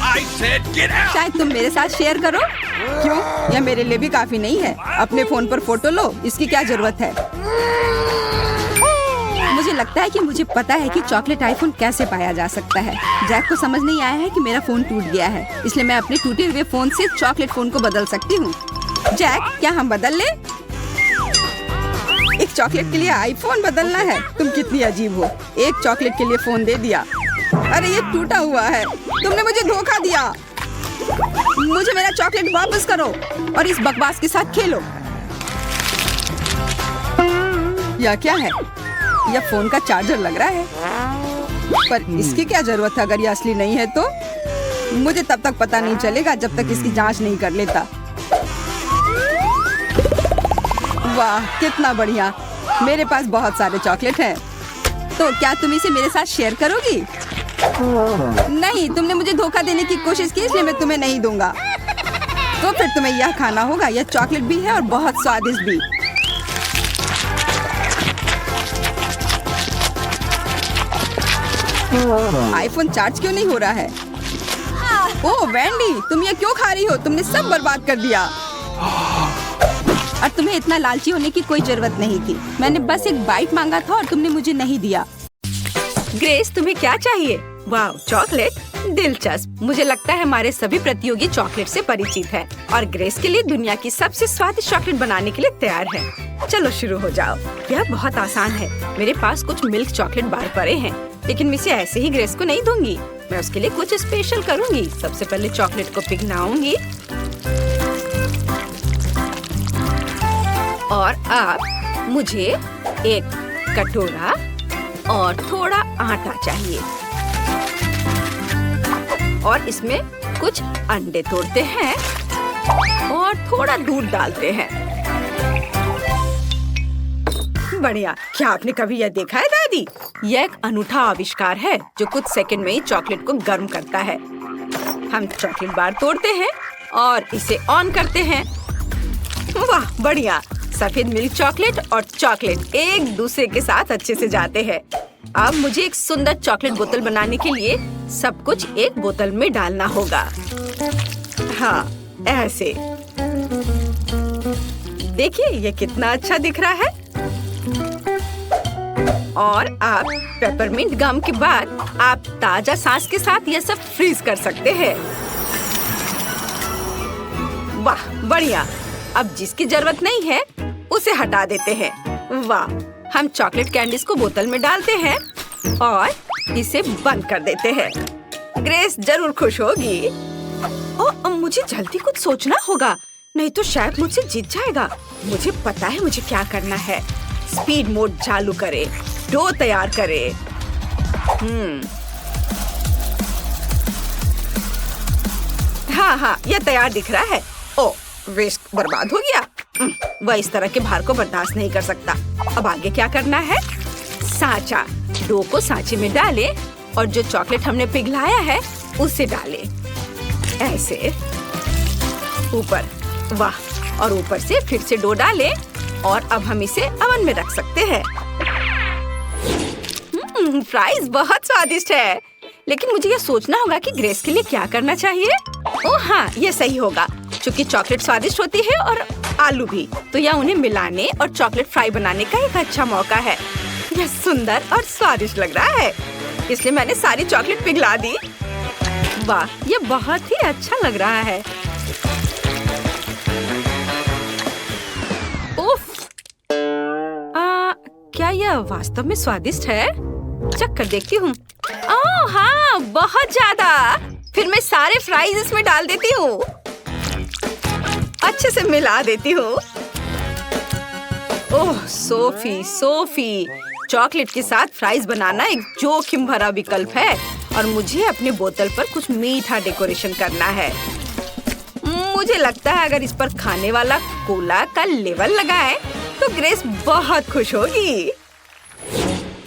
I said get out! शायद तुम मेरे साथ शेयर करो। क्यों? यह मेरे लिए भी काफी नहीं है। अपने फोन पर फोटो लो, इसकी क्या जरूरत है? मुझे लगता है कि मुझे पता है कि चॉकलेट आईफोन कैसे पाया जा सकता है। जैक को समझ नहीं आया है कि मेरा फोन टूट गया है, इसलिए मैं अपने टूटे हुए फोन से चॉकलेट फोन को बदल सकती हूँ। जैक, क्या हम बदल ले? एक चॉकलेट के लिए आईफोन बदलना है? तुम कितनी अजीब हो। एक चॉकलेट के लिए फोन दे दिया। अरे, ये टूटा हुआ है। तुमने मुझे धोखा दिया। मुझे मेरा चॉकलेट वापस करो और इस बकवास के साथ खेलो। यह क्या है? यह फोन का चार्जर लग रहा है, पर इसकी क्या जरूरत है अगर यह असली नहीं है तो? मुझे तब तक पता नहीं चलेगा जब तक इसकी जांच नहीं कर लेता। वाह, कितना बढ़िया। मेरे पास बहुत सारे चॉकलेट हैं। तो क्या तुम इसे मेरे साथ शेयर करोगी? नहीं, तुमने मुझे धोखा देने की कोशिश की, इसलिए मैं तुम्हें नहीं दूंगा। तो फिर तुम्हें यह खाना होगा। यह चॉकलेट भी है और बहुत स्वादिष्ट भी। आईफोन चार्ज क्यों नहीं हो रहा है? ओह वेंडी, तुम ये क्यों खा रही हो? तुमने सब बर्बाद कर दिया। और तुम्हें इतना लालची होने की कोई जरूरत नहीं थी। मैंने बस एक बाइट मांगा था और तुमने मुझे नहीं दिया। ग्रेस, तुम्हें क्या चाहिए? वाह, चॉकलेट दिलचस्प। मुझे लगता है हमारे सभी प्रतियोगी चॉकलेट से परिचित हैं और ग्रेस के लिए दुनिया की सबसे स्वादिष्ट चॉकलेट बनाने के लिए तैयार है। चलो शुरू हो जाओ। यह बहुत आसान है। मेरे पास कुछ मिल्क चॉकलेट बार पड़े हैं, लेकिन मैं इसे ऐसे ही ग्रेस को नहीं दूंगी। मैं उसके लिए कुछ स्पेशल करूंगी। सबसे पहले चॉकलेट को पिघलाऊंगी और अब मुझे एक कटोरा और थोड़ा आटा चाहिए और इसमें कुछ अंडे तोड़ते हैं और थोड़ा दूध डालते हैं। बढ़िया। क्या आपने कभी यह देखा है दादी? यह एक अनूठा आविष्कार है जो कुछ सेकंड में ही चॉकलेट को गर्म करता है। हम चॉकलेट बार तोड़ते हैं और इसे ऑन करते हैं। वाह, बढ़िया। सफेद मिल्क चॉकलेट और चॉकलेट एक दूसरे के साथ अच्छे से जाते हैं। अब मुझे एक सुंदर चॉकलेट बोतल बनाने के लिए सब कुछ एक बोतल में डालना होगा। हाँ, ऐसे। देखिए ये कितना अच्छा दिख रहा है। और आप पेपरमिंट गम के बाद आप ताजा सांस के साथ यह सब फ्रीज कर सकते हैं। वाह, बढ़िया। अब जिसकी जरूरत नहीं है उसे हटा देते हैं। वाह, हम चॉकलेट कैंडीज को बोतल में डालते हैं और इसे बंद कर देते हैं। ग्रेस जरूर खुश होगी। ओह, मुझे जल्दी कुछ सोचना होगा, नहीं तो शायद मुझसे जीत जाएगा। मुझे पता है मुझे क्या करना है। स्पीड मोड चालू करे, डो तैयार करे। हाँ, यह तैयार दिख रहा है। ओह, विस्क बर्बाद हो गया। वह इस तरह के भार को बर्दाश्त नहीं कर सकता। अब आगे क्या करना है? सांचा। डो को सांचे में डालें और जो चॉकलेट हमने पिघलाया है उसे डालें। ऐसे ऊपर। वाह, और ऊपर से फिर से डो डालें और अब हम इसे ओवन में रख सकते हैं। फ्राइज बहुत स्वादिष्ट है, लेकिन मुझे यह सोचना होगा कि ग्रेस के लिए क्या करना चाहिए। ओह हाँ, यह सही होगा। क्योंकि चॉकलेट स्वादिष्ट होती है और आलू भी, तो यह उन्हें मिलाने और चॉकलेट फ्राई बनाने का एक अच्छा मौका है। यह सुंदर और स्वादिष्ट लग रहा है, इसलिए मैंने सारी चॉकलेट पिघला दी। वाह, यह बहुत ही अच्छा लग रहा है। उफ! क्या यह वास्तव में स्वादिष्ट है? चख कर देखती हूँ। ओह हाँ, बहुत ज्यादा। फिर मैं सारे फ्राइज इसमें डाल देती हूँ। अच्छे से मिला देती हूँ। ओह सोफी, चॉकलेट के साथ फ्राइज बनाना एक जोखिम भरा विकल्प है और मुझे अपने बोतल पर कुछ मीठा डेकोरेशन करना है। मुझे लगता है अगर इस पर खाने वाला कोला का लेवल लगाए तो ग्रेस बहुत खुश होगी।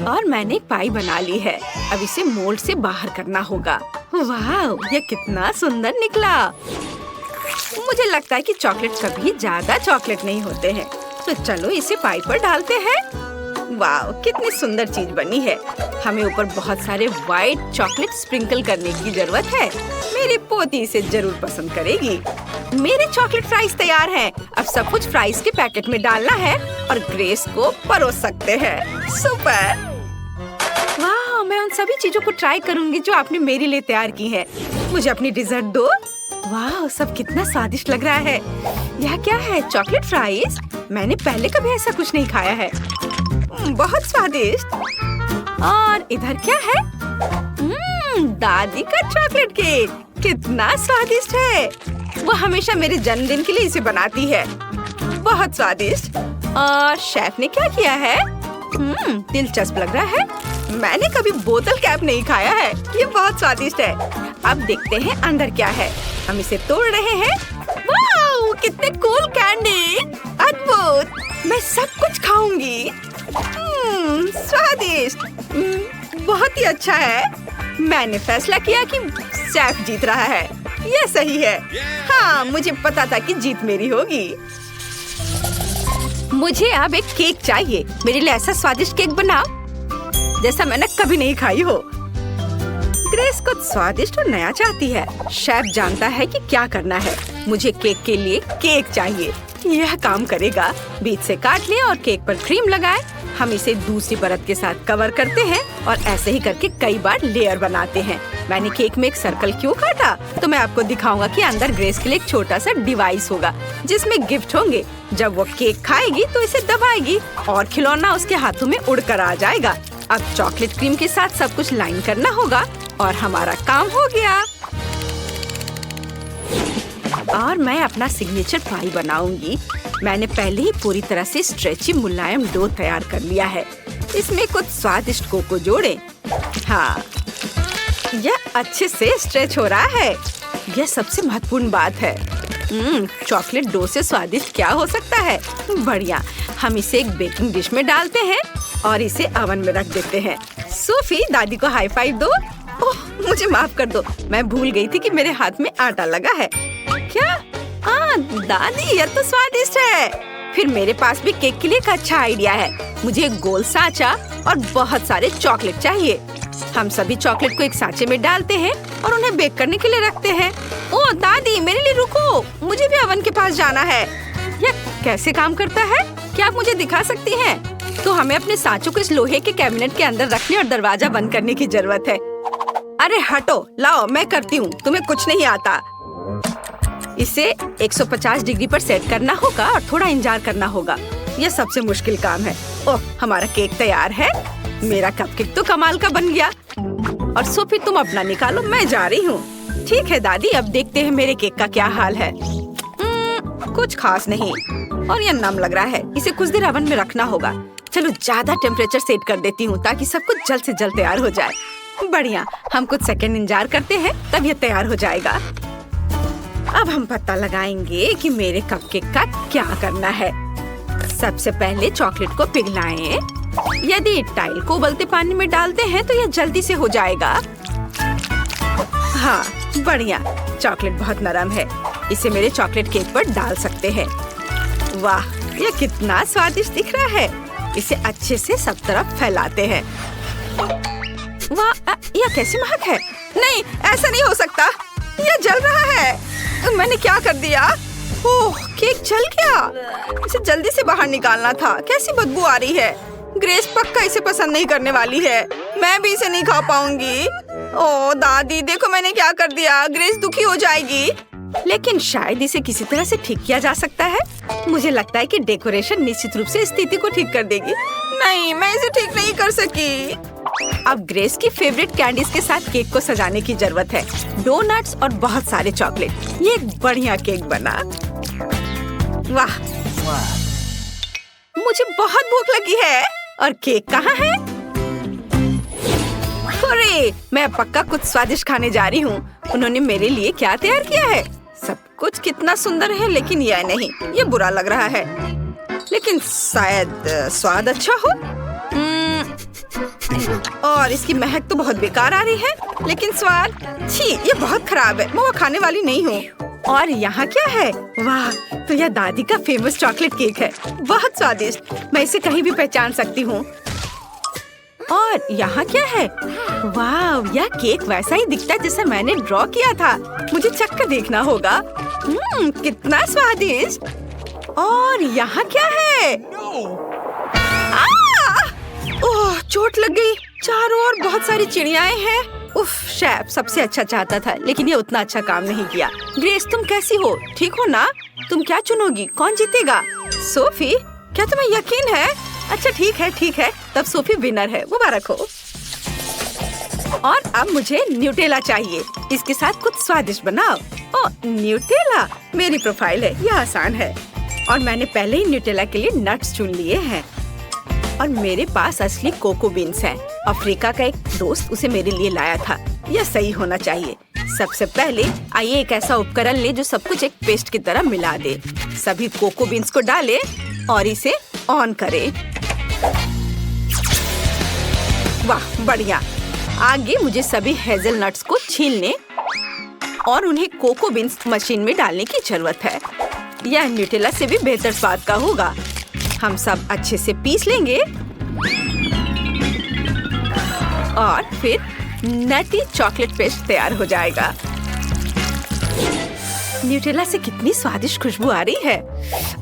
और मैंने एक पाई बना ली है। अब इसे मोल्ड से बाहर करना होगा। वाह, यह कितना सुंदर निकला। मुझे लगता है कि चॉकलेट कभी ज्यादा चॉकलेट नहीं होते हैं, तो चलो इसे पाई पर डालते हैं। वाह, कितनी सुंदर चीज बनी है। हमें ऊपर बहुत सारे व्हाइट चॉकलेट स्प्रिंकल करने की जरूरत है। मेरी पोती इसे जरूर पसंद करेगी। मेरे चॉकलेट फ्राइज तैयार हैं। अब सब कुछ फ्राइज के पैकेट में डालना है और ग्रेस को परोस सकते हैं। सुपर! वाह, मैं उन सभी चीजों को ट्राई करूंगी जो आपने मेरे लिए तैयार की हैं। मुझे अपनी डिजर्ट दो। वाह, सब कितना स्वादिष्ट लग रहा है। यह क्या है? Chocolate fries? मैंने पहले कभी ऐसा कुछ नहीं खाया है। बहुत स्वादिष्ट। और इधर क्या है? दादी का चॉकलेट केक। कितना स्वादिष्ट है। वो हमेशा मेरे जन्मदिन के लिए इसे बनाती है। बहुत स्वादिष्ट। और शेफ ने क्या किया है? दिलचस्प लग रहा है। मैंने कभी बोतल कैप नहीं खाया है। ये बहुत स्वादिष्ट है। अब देखते हैं अंदर क्या है। हम इसे तोड़ रहे हैं। वाह, कितने कूल कैंडी। अद्भुत। मैं सब कुछ खाऊंगी। स्वादिष्ट। बहुत ही अच्छा है। मैंने फैसला किया कि शेफ जीत रहा है। ये सही है। हाँ, मुझे पता था कि जीत मेरी होगी। मुझे अब एक केक चाहिए। मेरे लिए ऐसा स्वादिष्ट केक बनाओ जैसा मैंने कभी नहीं खाई हो। ग्रेस कुछ स्वादिष्ट और नया चाहती है। शेफ जानता है कि क्या करना है। मुझे केक के लिए केक चाहिए। यह काम करेगा। बीच से काट लें और केक पर क्रीम लगाएं। हम इसे दूसरी परत के साथ कवर करते हैं और ऐसे ही करके कई बार लेयर बनाते हैं। मैंने केक में एक सर्कल क्यों काटा? तो मैं आपको दिखाऊंगा कि अंदर ग्रेस के लिए एक छोटा सा डिवाइस होगा जिसमें गिफ्ट होंगे। जब वो केक खाएगी तो इसे दबाएगी और खिलौना उसके हाथों में उड़कर आ जाएगा। अब चॉकलेट क्रीम के साथ सब कुछ लाइन करना होगा और हमारा काम हो गया। और मैं अपना सिग्नेचर पाई बनाऊंगी। मैंने पहले ही पूरी तरह से स्ट्रेची मुलायम डो तैयार कर लिया है। इसमें कुछ स्वादिष्ट कोको जोड़े। हाँ, यह अच्छे से स्ट्रेच हो रहा है। यह सबसे महत्वपूर्ण बात है। चॉकलेट डो से स्वादिष्ट क्या हो सकता है? बढ़िया। हम इसे एक बेकिंग डिश में डालते हैं और इसे ओवन में रख देते हैं। सोफी, दादी को हाई फाइव दो। ओह, मुझे माफ कर दो, मैं भूल गई थी कि मेरे हाथ में आटा लगा है। क्या? दादी, यह तो स्वादिष्ट है। फिर मेरे पास भी केक के लिए एक अच्छा आइडिया है। मुझे एक गोल सांचा और बहुत सारे चॉकलेट चाहिए। हम सभी चॉकलेट को एक सांचे में डालते हैं और उन्हें बेक करने के लिए रखते हैं। ओह दादी, मेरे लिए रुको, मुझे भी ओवन के पास जाना है। यह कैसे काम करता है? क्या आप मुझे दिखा सकती हैं? तो हमें अपने सांचों को इस लोहे के कैबिनेट के अंदर रखने और दरवाजा बंद करने की जरूरत है। अरे हटो, लाओ, मैं करती हूँ, तुम्हें कुछ नहीं आता। इसे 150 डिग्री पर सेट करना होगा और थोड़ा इंतजार करना होगा। यह सबसे मुश्किल काम है। ओह, हमारा केक तैयार है। मेरा कपकेक तो कमाल का बन गया। और सोफी, तुम अपना निकालो, मैं जा रही हूँ। ठीक है दादी, अब देखते हैं मेरे केक का क्या हाल है। कुछ खास नहीं और यह नम लग रहा है। इसे कुछ देर ओवन में रखना होगा। चलो ज्यादा टेम्परेचर सेट कर देती हूँ ताकि सब कुछ जल्द से जल्द तैयार हो जाए। बढ़िया, हम कुछ सेकंड इंतजार करते हैं, तब यह तैयार हो जाएगा। अब हम पता लगाएंगे कि मेरे कपकेक का क्या करना है। सबसे पहले चॉकलेट को पिघलाएं। यदि टाइल को उबलते पानी में डालते हैं तो यह जल्दी से हो जाएगा। हाँ, बढ़िया, चॉकलेट बहुत नरम है। इसे मेरे चॉकलेट केक पर डाल सकते हैं। वाह, यह कितना स्वादिष्ट दिख रहा है। इसे अच्छे से सब तरफ फैलाते हैं। वाह, यह कैसी महक है। नहीं, ऐसा नहीं हो सकता। यह जल रहा है। मैंने क्या कर दिया? ओह, केक जल गया। इसे जल्दी से बाहर निकालना था। कैसी बदबू आ रही है। ग्रेस पक्का इसे पसंद नहीं करने वाली है। मैं भी इसे नहीं खा पाऊंगी। ओह दादी, देखो मैंने क्या कर दिया। ग्रेस दुखी हो जाएगी। लेकिन शायद इसे किसी तरह से ठीक किया जा सकता है। मुझे लगता है कि डेकोरेशन निश्चित रूप से स्थिति को ठीक कर देगी। नहीं, मैं इसे ठीक नहीं कर सकी। अब ग्रेस की फेवरेट कैंडीज के साथ केक को सजाने की जरूरत है। डोनट्स और बहुत सारे चॉकलेट। ये एक बढ़िया केक बना। वाह, मुझे बहुत भूख लगी है। और केक कहाँ है? अरे, मैं पक्का कुछ स्वादिष्ट खाने जा रही हूँ। उन्होंने मेरे लिए क्या तैयार किया है? सब कुछ कितना सुंदर है, लेकिन यह नहीं, ये बुरा लग रहा है। लेकिन शायद स्वाद अच्छा हो। और इसकी महक तो बहुत बेकार आ रही है, लेकिन स्वाद, छी, ये बहुत खराब है। मैं वो खाने वाली नहीं हूँ। और यहाँ क्या है? वाह, तो यह दादी का फेमस चॉकलेट केक है। बहुत स्वादिष्ट, मैं इसे कहीं भी पहचान सकती हूँ। और यहाँ क्या है? वाह, यह केक वैसा ही दिखता है जैसा मैंने ड्रॉ किया था। मुझे चखकर देखना होगा। कितना स्वादिष्ट। और यहाँ क्या है? ओह, चोट लग गई। चारों ओर बहुत सारी चिड़ियाएं हैं। उफ, शेफ सबसे अच्छा चाहता था, लेकिन ये उतना अच्छा काम नहीं किया। ग्रेस, तुम कैसी हो? ठीक हो ना? तुम क्या चुनोगी? कौन जीतेगा? सोफी, क्या तुम्हें यकीन है? अच्छा, ठीक है, तब सोफी विनर है। मुबारक हो। और अब मुझे न्यूटेला चाहिए। इसके साथ कुछ स्वादिष्ट बनाओ। ओह, न्यूटेला मेरी प्रोफाइल है, यह आसान है। और मैंने पहले ही न्यूटेला के लिए नट्स चुन लिए हैं। और मेरे पास असली कोको बीन्स हैं। अफ्रीका का एक दोस्त उसे मेरे लिए लाया था। यह सही होना चाहिए। सबसे पहले आइए एक ऐसा उपकरण ले जो सब कुछ एक पेस्ट की तरह मिला दे। सभी कोको बीन्स को डालें और इसे ऑन करें। वाह, बढ़िया। आगे मुझे सभी हेज़लनट्स को छीलने और उन्हें कोको बीन्स मशीन में डालने की जरूरत है। यह न्यूटेला से भी बेहतर स्वाद का होगा। हम सब अच्छे से पीस लेंगे और फिर नटी चॉकलेट पेस्ट तैयार हो जाएगा। न्यूटेला से कितनी स्वादिष्ट खुशबू आ रही है।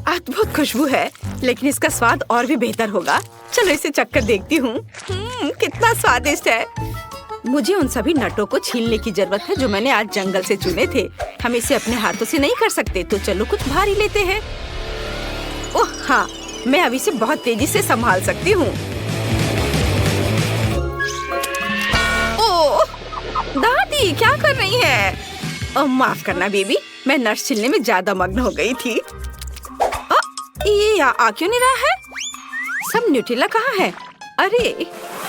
अद्भुत खुशबू है, लेकिन इसका स्वाद और भी बेहतर होगा। चलो इसे चक्कर देखती हूँ। कितना स्वादिष्ट है। मुझे उन सभी नटों को छीलने की जरूरत है जो मैंने आज जंगल से चुने थे। हम इसे अपने हाथों से नहीं कर सकते, तो चलो कुछ भारी लेते हैं। ओह हाँ, मैं अब इसे बहुत तेजी से संभाल सकती हूँ। ओह दादी, क्या कर रही है? ओह माफ करना बेबी, मैं नट्स छीलने में ज्यादा मग्न हो गई थी। ये आ क्यों नहीं रहा है? सब न्यूटेला कहाँ है? अरे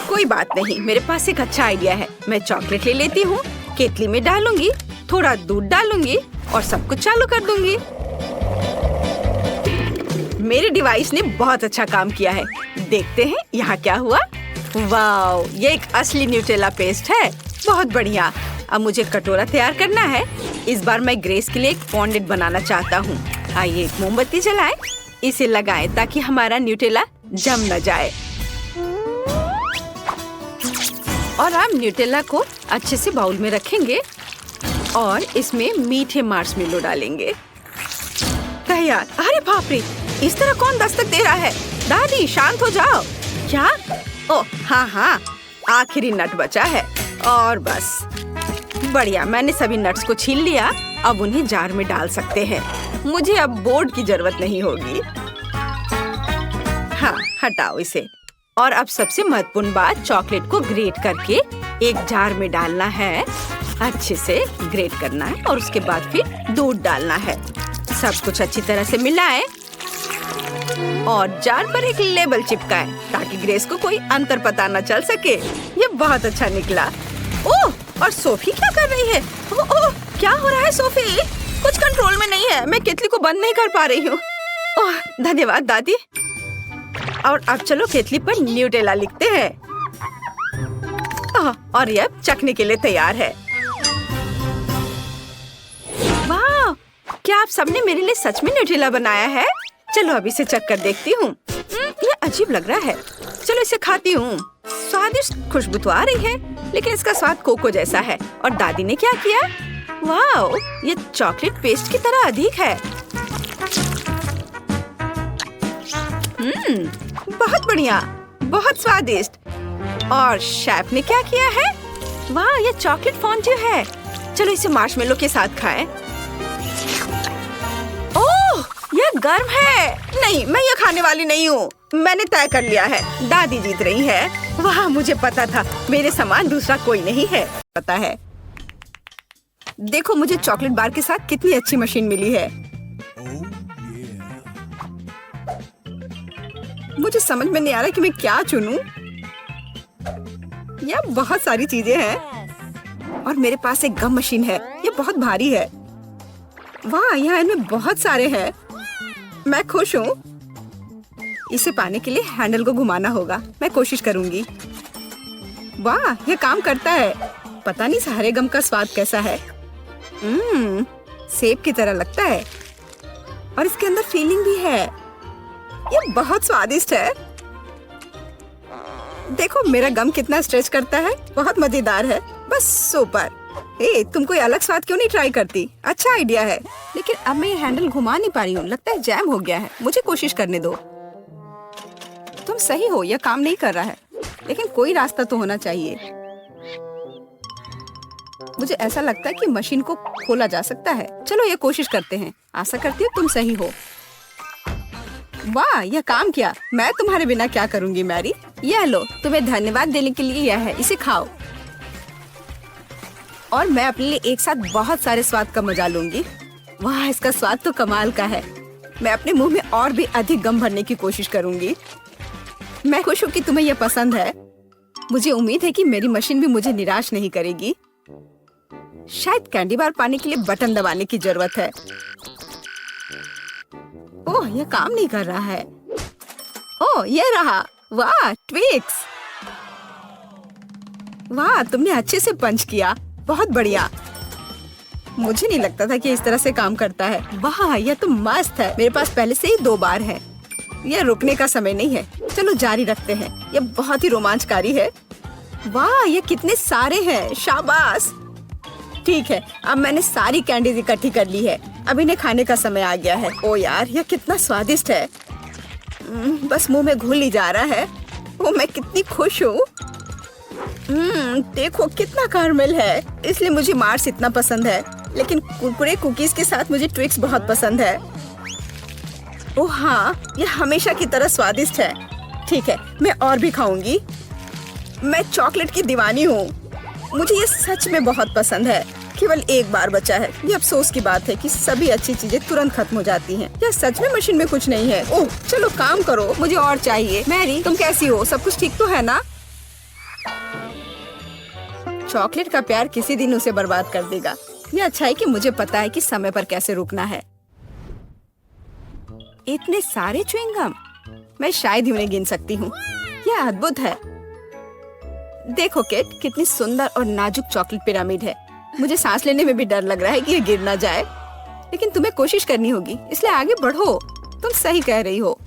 कोई बात नहीं, मेरे पास एक अच्छा आइडिया है। मैं चॉकलेट ले लेती हूँ, केतली में डालूंगी, थोड़ा दूध डालूंगी और सब कुछ चालू कर दूंगी। मेरे डिवाइस ने बहुत अच्छा काम किया है। देखते हैं यहाँ क्या हुआ। वाओ, ये एक असली न्यूटेला पेस्ट है। बहुत बढ़िया। अब मुझे कटोरा तैयार करना है। इस बार मैं ग्रेस के लिए एक फॉन्डेंट बनाना चाहता हूँ। आइए एक मोमबत्ती जलाएं, इसे लगाएं ताकि हमारा न्यूटेला जम न जाए। और आप न्यूटेला को अच्छे से बाउल में रखेंगे और इसमें मीठे मार्शमेलो डालेंगे। तैयार। अरे बाप रे, इस तरह कौन दस्तक दे रहा है? दादी शांत हो जाओ। क्या? ओह हाँ, आखिरी नट बचा है। और बस बढ़िया, मैंने सभी नट्स को छील लिया। अब उन्हें जार में डाल सकते हैं। मुझे अब बोर्ड की जरूरत नहीं होगी। हाँ, हटाओ इसे। और अब सबसे महत्वपूर्ण बात, चॉकलेट को ग्रेट करके एक जार में डालना है। अच्छे से ग्रेट करना है और उसके बाद फिर दूध डालना है। सब कुछ अच्छी तरह से मिलाएं और जार पर एक लेबल चिपकाएं ताकि ग्रेस को कोई अंतर पता न चल सके। ये बहुत अच्छा निकला। ओह, और सोफी क्या कर रही है? ओह, क्या हो रहा है सोफी? कुछ कंट्रोल में नहीं है। मैं केतली को बंद नहीं कर पा रही हूँ। ओह धन्यवाद दादी। और अब चलो केतली पर न्यूटेला लिखते हैं। और ये अब चखने के लिए तैयार है। वाह, क्या आप सबने मेरे लिए सच में न्यूटेला बनाया है? चलो अब इसे चख कर देखती हूँ। ये अजीब लग रहा है। चलो इसे खाती हूँ। स्वादिष्ट खुशबू तो आ रही है, लेकिन इसका स्वाद कोको जैसा है। और दादी ने क्या किया? वाह, ये चॉकलेट पेस्ट की तरह अधिक है। बहुत बढ़िया, बहुत स्वादिष्ट। और शेफ ने क्या किया है? वाह, ये चॉकलेट फॉन्ड्यू है। चलो इसे मार्शमेलो के साथ खाएं। ओह, ये गर्म है। नहीं, मैं ये खाने वाली नहीं हूँ। मैंने तय कर लिया है, दादी जीत रही है। वाह, मुझे पता था, मेरे समान दूसरा कोई नहीं है। पता है। देखो मुझे चॉकलेट बार के साथ कितनी अच्छी मशीन मिली है। मुझे समझ में नहीं आ रहा कि मैं क्या चुनूं। यहाँ बहुत सारी चीजें हैं और मेरे पास एक गम मशीन है। ये बहुत भारी है। वाह, यहाँ इनमें बहुत सारे हैं। मैं खुश हूँ। इसे पाने के लिए हैंडल को घुमाना होगा। मैं कोशिश करूंगी। वाह, ये काम करता है। पता नहीं सारे गम का स्वाद कैसा है। सेब की तरह लगता है और इसके अंदर फीलिंग भी है। ये बहुत स्वादिष्ट है। देखो मेरा गम कितना स्ट्रेच करता है। बहुत मजेदार है। बस सुपर। तुम कोई अलग स्वाद क्यों नहीं ट्राई करती? अच्छा आइडिया है, लेकिन अब मैं ये हैंडल घुमा नहीं पा रही हूँ। लगता है जैम हो गया है। मुझे कोशिश करने दो। तुम सही हो, यह काम नहीं कर रहा है, लेकिन कोई रास्ता तो होना चाहिए। मुझे ऐसा लगता है कि मशीन को खोला जा सकता है। चलो ये कोशिश करते हैं। आशा करती हूँ तुम सही हो। वाह, यह काम किया। मैं तुम्हारे बिना क्या करूंगी मैरी। यह लो, तुम्हें धन्यवाद देने के लिए यह है। इसे खाओ। और मैं अपने लिए एक साथ बहुत सारे स्वाद का मजा लूंगी। वाह, इसका स्वाद तो कमाल का है। मैं अपने मुंह में और भी अधिक गम भरने की कोशिश करूंगी। मैं खुश हूँ कि तुम्हें यह पसंद है। मुझे उम्मीद है कि मेरी मशीन भी मुझे निराश नहीं करेगी। शायद कैंडी बार पाने के लिए बटन दबाने की जरूरत है। ओह, यह काम नहीं कर रहा है। ओह, यह रहा। वाह, ट्विक्स। वाह, तुमने अच्छे से पंच किया। बहुत बढ़िया। मुझे नहीं लगता था कि इस तरह से काम करता है। वाह, यह तो मस्त है। मेरे पास पहले से ही 2 बार है। यह रुकने का समय नहीं है। चलो जारी रखते हैं। यह बहुत ही रोमांचकारी है। वाह, ये कितने सारे हैं। शाबाश। ठीक है, अब मैंने सारी कैंडीज इकट्ठी कर ली है। अब इन्हें खाने का समय आ गया है। ओ यार, यह कितना स्वादिष्ट है। बस मुंह में घुल ही जा रहा है। ओ मैं कितनी खुश हूँ। देखो कितना कैरमल है, इसलिए मुझे मार्स इतना पसंद है। लेकिन कुरकुरे कुकीज के साथ मुझे ट्विक्स बहुत पसंद है। ओह हाँ, ये हमेशा की तरह स्वादिष्ट है। ठीक है, मैं और भी खाऊंगी। मैं चॉकलेट की दीवानी हूँ। मुझे ये सच में बहुत पसंद है। केवल एक बार बचा है। ये अफसोस की बात है कि सभी अच्छी चीजें तुरंत खत्म हो जाती हैं। क्या सच में मशीन में कुछ नहीं है? ओह चलो काम करो, मुझे और चाहिए। मैरी तुम कैसी हो? सब कुछ ठीक तो है ना? चॉकलेट का प्यार किसी दिन उसे बर्बाद कर देगा। ये अच्छा है कि मुझे पता है कि समय पर कैसे रुकना है। इतने सारे च्युइंगम, मैं शायद ही उन्हें गिन सकती हूँ। यह अद्भुत है। देखो केट, कितनी सुंदर और नाजुक चॉकलेट पिरामिड है। मुझे सांस लेने में भी डर लग रहा है कि ये गिर ना जाए। लेकिन तुम्हें कोशिश करनी होगी, इसलिए आगे बढ़ो। तुम सही कह रही हो।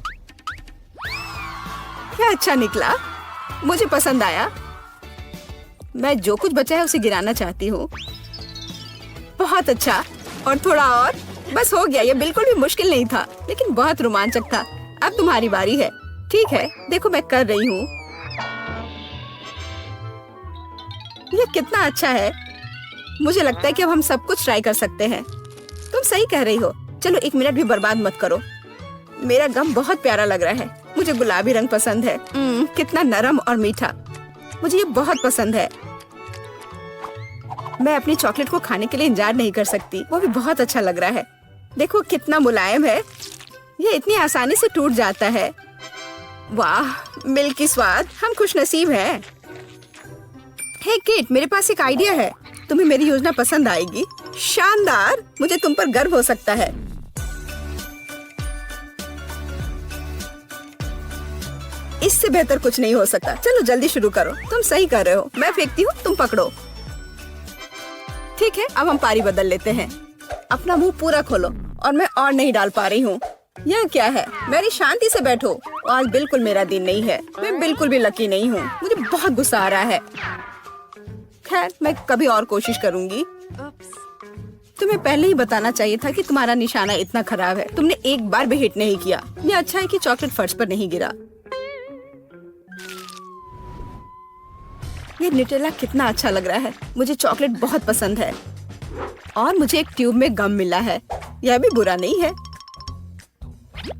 क्या अच्छा निकला, मुझे पसंद आया। मैं जो कुछ बचा है उसे गिराना चाहती हूँ। बहुत अच्छा, और थोड़ा और, बस हो गया। ये बिल्कुल भी मुश्किल नहीं था, लेकिन बहुत रोमांचक था। अब तुम्हारी बारी है। ठीक है, देखो मैं कर रही हूँ। ये कितना अच्छा है। मुझे लगता है कि अब हम सब कुछ ट्राई कर सकते हैं। तुम सही कह रही हो। चलो 1 मिनट भी बर्बाद मत करो। मेरा गम बहुत प्यारा लग रहा है। मुझे गुलाबी रंग पसंद है। कितना नरम और मीठा, मुझे ये बहुत पसंद है। मैं अपनी चॉकलेट को खाने के लिए इंतजार नहीं कर सकती। वो भी बहुत अच्छा लग रहा है। देखो कितना मुलायम है। ये इतनी आसानी से टूट जाता है। वाह, मिल्की स्वाद। हम खुशनसीब हैं। हे किट, मेरे पास एक आइडिया है। तुम्हें मेरी योजना पसंद आएगी। शानदार, मुझे तुम पर गर्व हो सकता है। इससे बेहतर कुछ नहीं हो सकता। चलो जल्दी शुरू करो। तुम सही कर रहे हो। मैं फेंकती हूँ, तुम पकड़ो। ठीक है, अब हम पारी बदल लेते हैं। अपना मुंह पूरा खोलो। और मैं और नहीं डाल पा रही हूँ। यह क्या है? मेरी शांति से बैठो। आज बिल्कुल मेरा दिन नहीं है। मैं बिल्कुल भी लकी नहीं हूँ। मुझे बहुत गुस्सा आ रहा है। खैर, मैं कभी और कोशिश करूँगी। तुम्हें पहले ही बताना चाहिए था कि तुम्हारा निशाना इतना खराब है। तुमने एक बार भी हिट नहीं किया। ये अच्छा है कि चॉकलेट फर्श पर नहीं गिरा। ये न्यूटेला कितना अच्छा लग रहा है। मुझे चॉकलेट बहुत पसंद है। और मुझे एक ट्यूब में गम मिला है। यह भी बुरा नहीं है।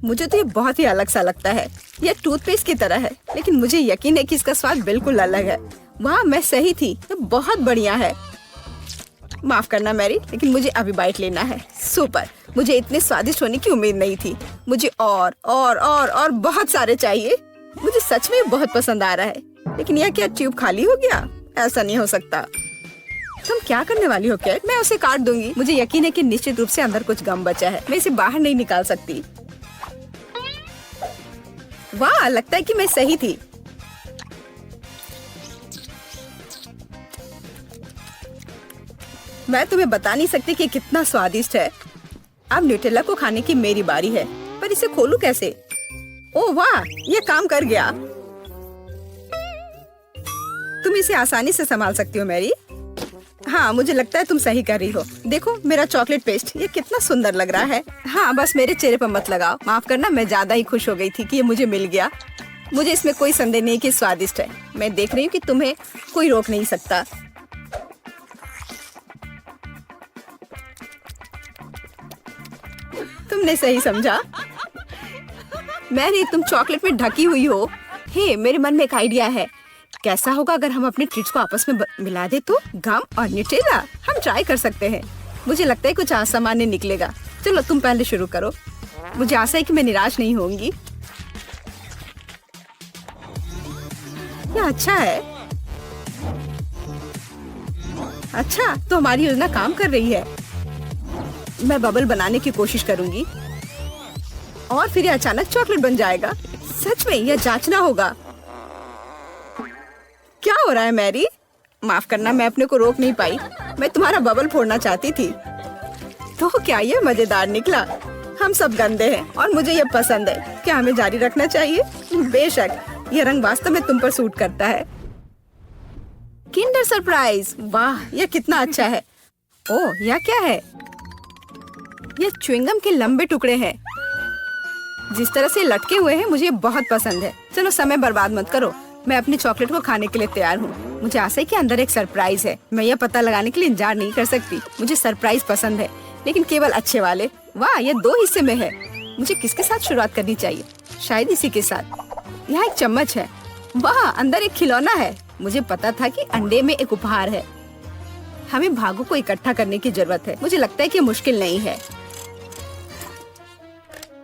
मुझे तो ये बहुत ही अलग सा लगता है। यह टूथपेस्ट की तरह है, लेकिन मुझे यकीन है कि इसका स्वाद बिल्कुल अलग है। वाह, मैं सही थी। ये बहुत बढ़िया है। माफ करना मैरी, लेकिन मुझे अभी बाइट लेना है। सुपर, मुझे इतने स्वादिष्ट होने की उम्मीद नहीं थी। मुझे और बहुत सारे चाहिए। मुझे सच में बहुत पसंद आ रहा है। लेकिन यह क्या ट्यूब खाली हो गया? ऐसा नहीं हो सकता। तुम क्या करने वाली हो कैट? मैं उसे काट दूंगी। मुझे यकीन है कि निश्चित रूप से अंदर कुछ गम बचा है। मैं इसे बाहर नहीं निकाल सकती। वाह, लगता है कि मैं सही थी। मैं तुम्हें बता नहीं सकती कि कितना स्वादिष्ट है। अब न्यूटेला को खाने की मेरी बारी है, पर इसे खोलूं कैसे? ओह वाह, ये काम कर गया। तुम इसे आसानी से संभाल सकती हो मैरी। हाँ, मुझे लगता है तुम सही कर रही हो। देखो मेरा चॉकलेट पेस्ट, ये कितना सुंदर लग रहा है। हाँ, बस मेरे चेहरे पर मत लगाओ। माफ करना, मैं ज्यादा ही खुश हो गई थी कि ये मुझे मिल गया। मुझे इसमें कोई संदेह नहीं कि स्वादिष्ट है। मैं देख रही हूँ कि तुम्हें कोई रोक नहीं सकता। तुमने सही समझा। मैरी, तुम चॉकलेट में ढकी हुई हो। हे, मेरे मन में एक आइडिया है। कैसा होगा अगर हम अपने ट्रीट्स को आपस में मिला दे तो? गम और न्यूटेला, हम ट्राई कर सकते हैं। मुझे लगता है कुछ असामान्य निकलेगा। चलो तुम पहले शुरू करो। मुझे आशा है कि मैं निराश नहीं होंगी। यह अच्छा है। अच्छा, तो हमारी योजना काम कर रही है। मैं बबल बनाने की कोशिश करूंगी और फिर ये अचानक चॉकलेट बन जाएगा। सच में यह जांचना होगा। क्या हो रहा है मैरी? माफ करना, मैं अपने को रोक नहीं पाई। मैं तुम्हारा बबल फोड़ना चाहती थी। तो क्या ये मजेदार निकला? हम सब गंदे हैं और मुझे ये पसंद है। क्या हमें जारी रखना चाहिए? बेशक, ये रंग वास्तव में तुम पर सूट करता है। किंडर सरप्राइज, वाह, यह कितना अच्छा है। ओह, यह क्या है? ये च्युइंगम के लंबे टुकड़े हैं। जिस तरह से लटके हुए हैं, मुझे बहुत पसंद है। चलो समय बर्बाद मत करो, मैं अपनी चॉकलेट को खाने के लिए तैयार हूँ। मुझे आशा है कि अंदर एक सरप्राइज है। मैं यह पता लगाने के लिए इंतजार नहीं कर सकती। मुझे सरप्राइज पसंद है, लेकिन केवल अच्छे वाले। वाह, यह 2 हिस्से में है। मुझे किसके साथ शुरुआत करनी चाहिए? शायद इसी के साथ। यहाँ एक चम्मच है। वाह, अंदर एक खिलौना है। मुझे पता था कि अंडे में एक उपहार है। हमें भागों को इकट्ठा करने की जरूरत है। मुझे लगता है कि मुश्किल नहीं है।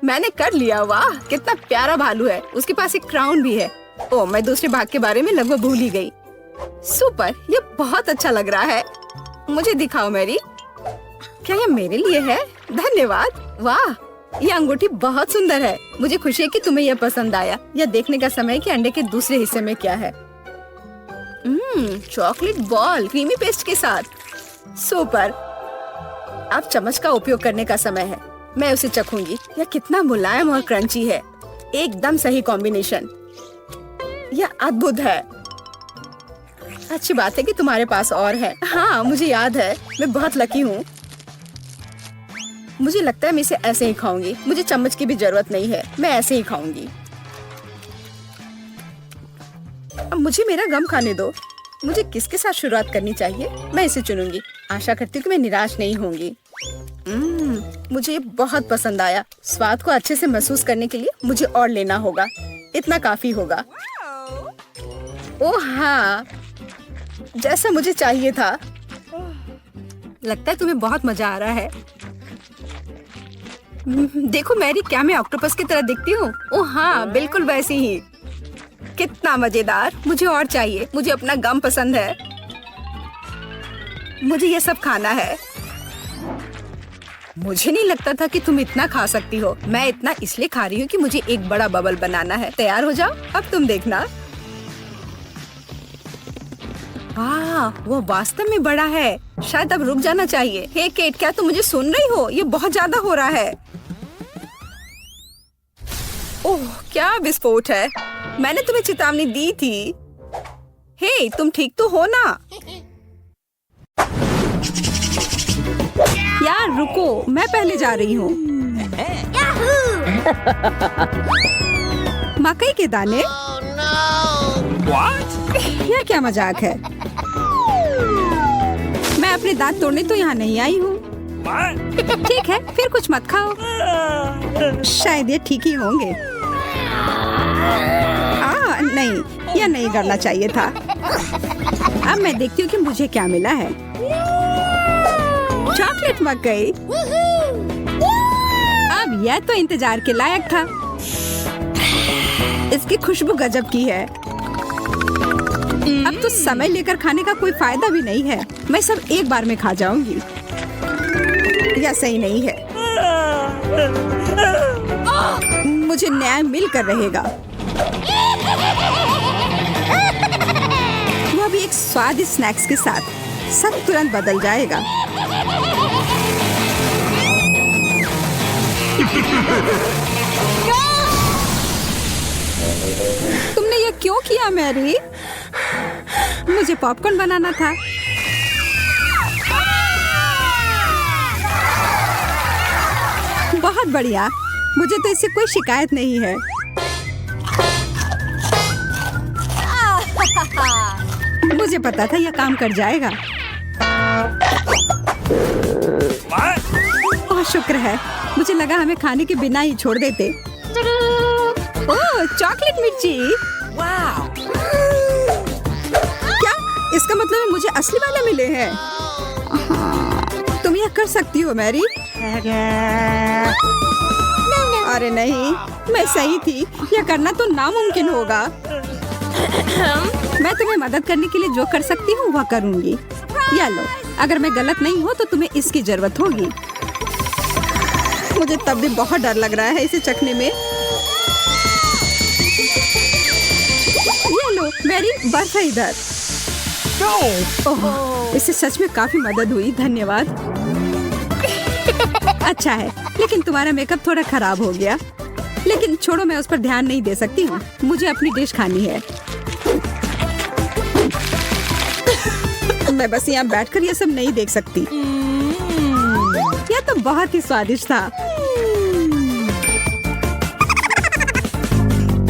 मैंने कर लिया। वाह, कितना प्यारा भालू है। उसके पास एक क्राउन भी है। ओह, मैं दूसरे भाग के बारे में लगभग भूल ही गई। सुपर, ये बहुत अच्छा लग रहा है। मुझे दिखाओ मैरी। क्या ये मेरे लिए है? धन्यवाद। वाह, ये अंगूठी बहुत सुंदर है। मुझे खुशी है कि तुम्हें यह पसंद आया। यह देखने का समय है कि अंडे के दूसरे हिस्से में क्या है। चॉकलेट बॉल क्रीमी पेस्ट के साथ। सुपर। अब चम्मच का उपयोग करने का समय है। मैं उसे चखूंगी। यह कितना मुलायम और क्रंची है। एकदम सही कॉम्बिनेशन। यह अद्भुत है। अच्छी बात है कि तुम्हारे पास और है। हाँ, मुझे याद है। मैं बहुत लकी हूँ। मुझे लगता है मैं इसे ऐसे ही खाऊंगी। मुझे चम्मच की भी जरूरत नहीं है। मैं ऐसे ही खाऊंगी। अब मुझे मेरा गम खाने दो। मुझे किसके साथ शुरुआत करनी चाहिए? मैं इसे चुनूंगी। आशा करती हूँ कि मैं निराश नहीं होंगी। मुझे ये बहुत पसंद आया। स्वाद को अच्छे से महसूस करने के लिए मुझे और लेना होगा। इतना काफी होगा। ओह हाँ, जैसा मुझे चाहिए था। लगता है तुम्हें बहुत मजा आ रहा है। देखो मैरी, क्या मैं ऑक्टोपस की तरह दिखती हूँ? ओह हाँ, बिल्कुल वैसी ही। कितना मजेदार। मुझे और चाहिए। मुझे अपना गम पसंद है। मुझे ये सब खाना है। मुझे नहीं लगता था कि तुम इतना खा सकती हो। मैं इतना इसलिए खा रही हूँ कि मुझे एक बड़ा बबल बनाना है। तैयार हो जाओ, अब तुम देखना। वाह, वो वास्तव में बड़ा है। शायद अब रुक जाना चाहिए। हे केट, क्या तुम मुझे सुन रही हो? ये बहुत ज्यादा हो रहा है। ओह, क्या विस्फोट है। मैंने तुम्हें चेतावनी दी थी। हे, तुम ठीक तो हो ना? यार रुको, मैं पहले जा रही हूँ। मकई के दाने? यह क्या मजाक है? मैं अपने दांत तोड़ने तो यहाँ नहीं आई हूँ। ठीक है, फिर कुछ मत खाओ। शायद ये ठीक ही होंगे। नहीं, यह नहीं करना चाहिए था। अब मैं देखती हूँ कि मुझे क्या मिला है। चॉकलेट मकई। अब यह तो इंतजार के लायक था। इसकी खुशबू गजब की है। अब तो समय लेकर खाने का कोई फायदा भी नहीं है। मैं सब एक बार में खा जाऊंगी। यह सही नहीं है। मुझे न्याय मिलकर रहेगा। वह भी एक स्वादिष्ट स्नैक्स के साथ। सब तुरंत बदल जाएगा। तुमने ये क्यों किया मैरी? मुझे पॉपकॉर्न बनाना था। बहुत बढ़िया। मुझे तो इससे कोई शिकायत नहीं है। मुझे पता था यह काम कर जाएगा। ओह, शुक्र है। मुझे लगा हमें खाने के बिना ही छोड़ देते। ओह, चॉकलेट मिर्ची। क्या इसका मतलब है मुझे असली वाले मिले हैं? तुम यह कर सकती हो मैरी। अरे नहीं, मैं सही थी। यह करना तो नामुमकिन होगा। मैं तुम्हें मदद करने के लिए जो कर सकती हूँ वह करूँगी। या लो, अगर मैं गलत नहीं हूँ तो तुम्हें इसकी जरूरत होगी। मुझे तब भी बहुत डर लग रहा है इसे चखने में। ये लो मेरी बर्फ है इधर। ओह, इससे सच में काफी मदद हुई। धन्यवाद। अच्छा है, लेकिन तुम्हारा मेकअप थोड़ा खराब हो गया। लेकिन छोड़ो, मैं उस पर ध्यान नहीं दे सकती हूँ। मुझे अपनी डिश खानी है। मैं बस यहाँ बैठकर ये सब नहीं देख सकती। यह तो बहुत ही स्वादिष्ट था।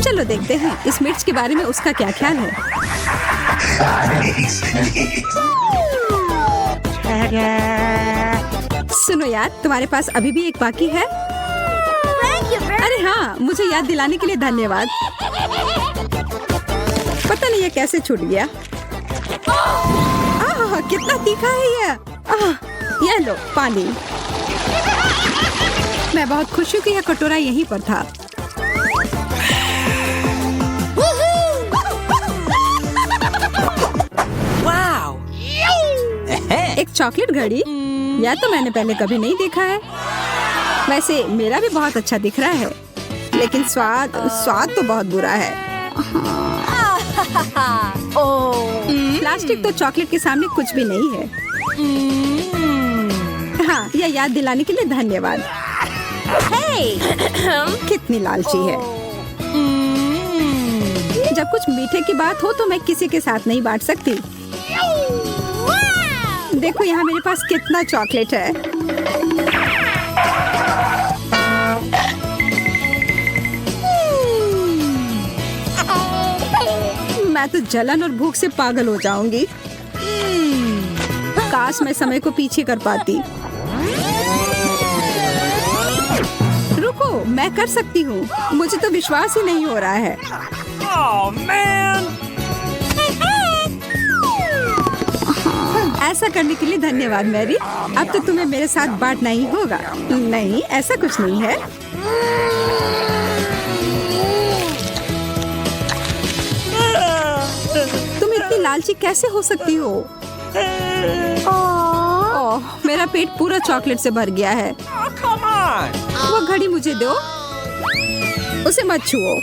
चलो देखते हैं इस मिर्च के बारे में उसका क्या ख्याल है। सुनो यार, तुम्हारे पास अभी भी एक बाकी है। Thank you very अरे हाँ, मुझे याद दिलाने के लिए धन्यवाद। पता नहीं ये कैसे छूट गया। कितना तीखा है ये। ये लो पानी। मैं बहुत खुश हूँ कि यह कटोरा यहीं पर था। Wow. एक चॉकलेट घड़ी, यह तो मैंने पहले कभी नहीं देखा है। वैसे मेरा भी बहुत अच्छा दिख रहा है, लेकिन स्वाद तो बहुत बुरा है। प्लास्टिक तो चॉकलेट के सामने कुछ भी नहीं है। हाँ, यह याद दिलाने के लिए धन्यवाद। कितनी लालची है। जब कुछ मीठे की बात हो तो मैं किसी के साथ नहीं बांट सकती। देखो यहाँ मेरे पास कितना चॉकलेट है। मैं तो जलन और भूख से पागल हो जाऊंगी। काश मैं समय को पीछे कर पाती। रुको, मैं कर सकती हूँ। मुझे तो विश्वास ही नहीं हो रहा है। Oh man. ऐसा करने के लिए धन्यवाद मैरी। अब तो तुम्हें मेरे साथ बांटना ही होगा। नहीं, ऐसा कुछ नहीं है। तुम इतनी लालची कैसे हो सकती हो? ओह, मेरा पेट पूरा चॉकलेट से भर गया है। Oh, come on. वो घड़ी मुझे दो। उसे मत छुओ।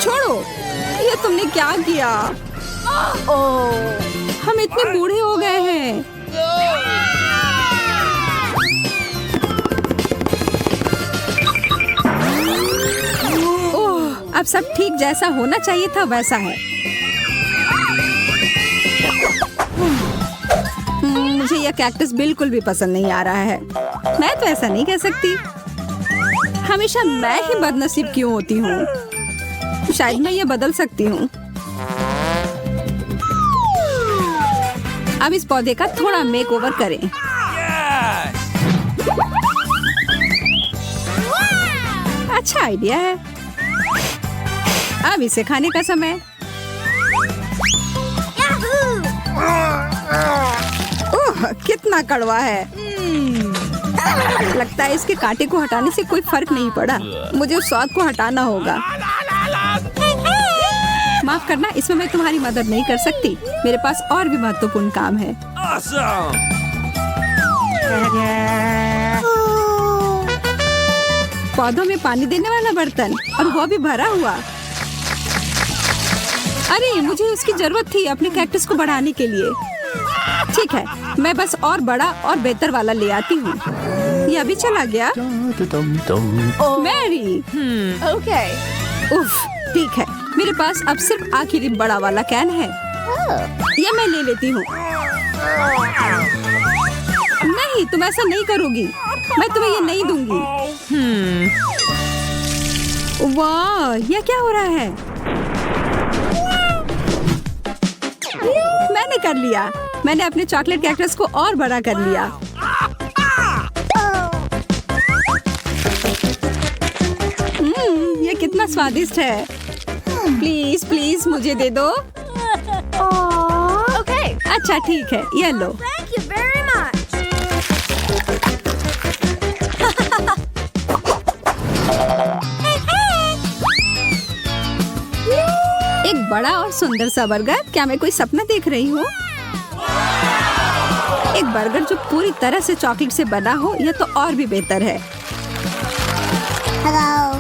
छोड़ो, ये तुमने क्या किया? हम इतने बूढ़े हो गए हैं। ओह, अब सब ठीक जैसा होना चाहिए था वैसा है। मुझे यह कैक्टस बिल्कुल भी पसंद नहीं आ रहा है। मैं तो ऐसा नहीं कह सकती। हमेशा मैं ही बदनसीब क्यों होती हूँ? शायद मैं ये बदल सकती हूँ। अब इस पौधे का थोड़ा मेकओवर करें। Yes. अच्छा आइडिया है। अब इसे खाने का समय। ओह, कितना कड़वा है। लगता है इसके कांटे को हटाने से कोई फर्क नहीं पड़ा। मुझे उस स्वाद को हटाना होगा। माफ करना, इसमें मैं तुम्हारी मदद नहीं कर सकती। मेरे पास और भी महत्वपूर्ण काम है। Awesome. पौधों में पानी देने वाला बर्तन, और वो भी भरा हुआ। अरे, मुझे उसकी जरूरत थी अपने कैक्टस को बढ़ाने के लिए। ठीक है, मैं बस और बड़ा और बेहतर वाला ले आती हूँ। ये अभी चला गया। मैरी। Okay. उफ, ठीक है। मेरे पास अब सिर्फ आखिरी बड़ा वाला कैन है। ये मैं ले लेती हूँ। नहीं, तुम ऐसा नहीं करोगी। मैं तुम्हें ये नहीं दूंगी। वाह, ये क्या हो रहा है? मैंने कर लिया। मैंने अपने चॉकलेट कैक्टस को और बड़ा कर लिया। ये कितना स्वादिष्ट है। प्लीज प्लीज मुझे दे दो। Okay. अच्छा ठीक है, ये लो। Thank you very much. एक बड़ा और सुंदर सा बर्गर। क्या मैं कोई सपना देख रही हूँ? एक बर्गर जो पूरी तरह से चॉकलेट से बना हो, यह तो और भी बेहतर है। Hello.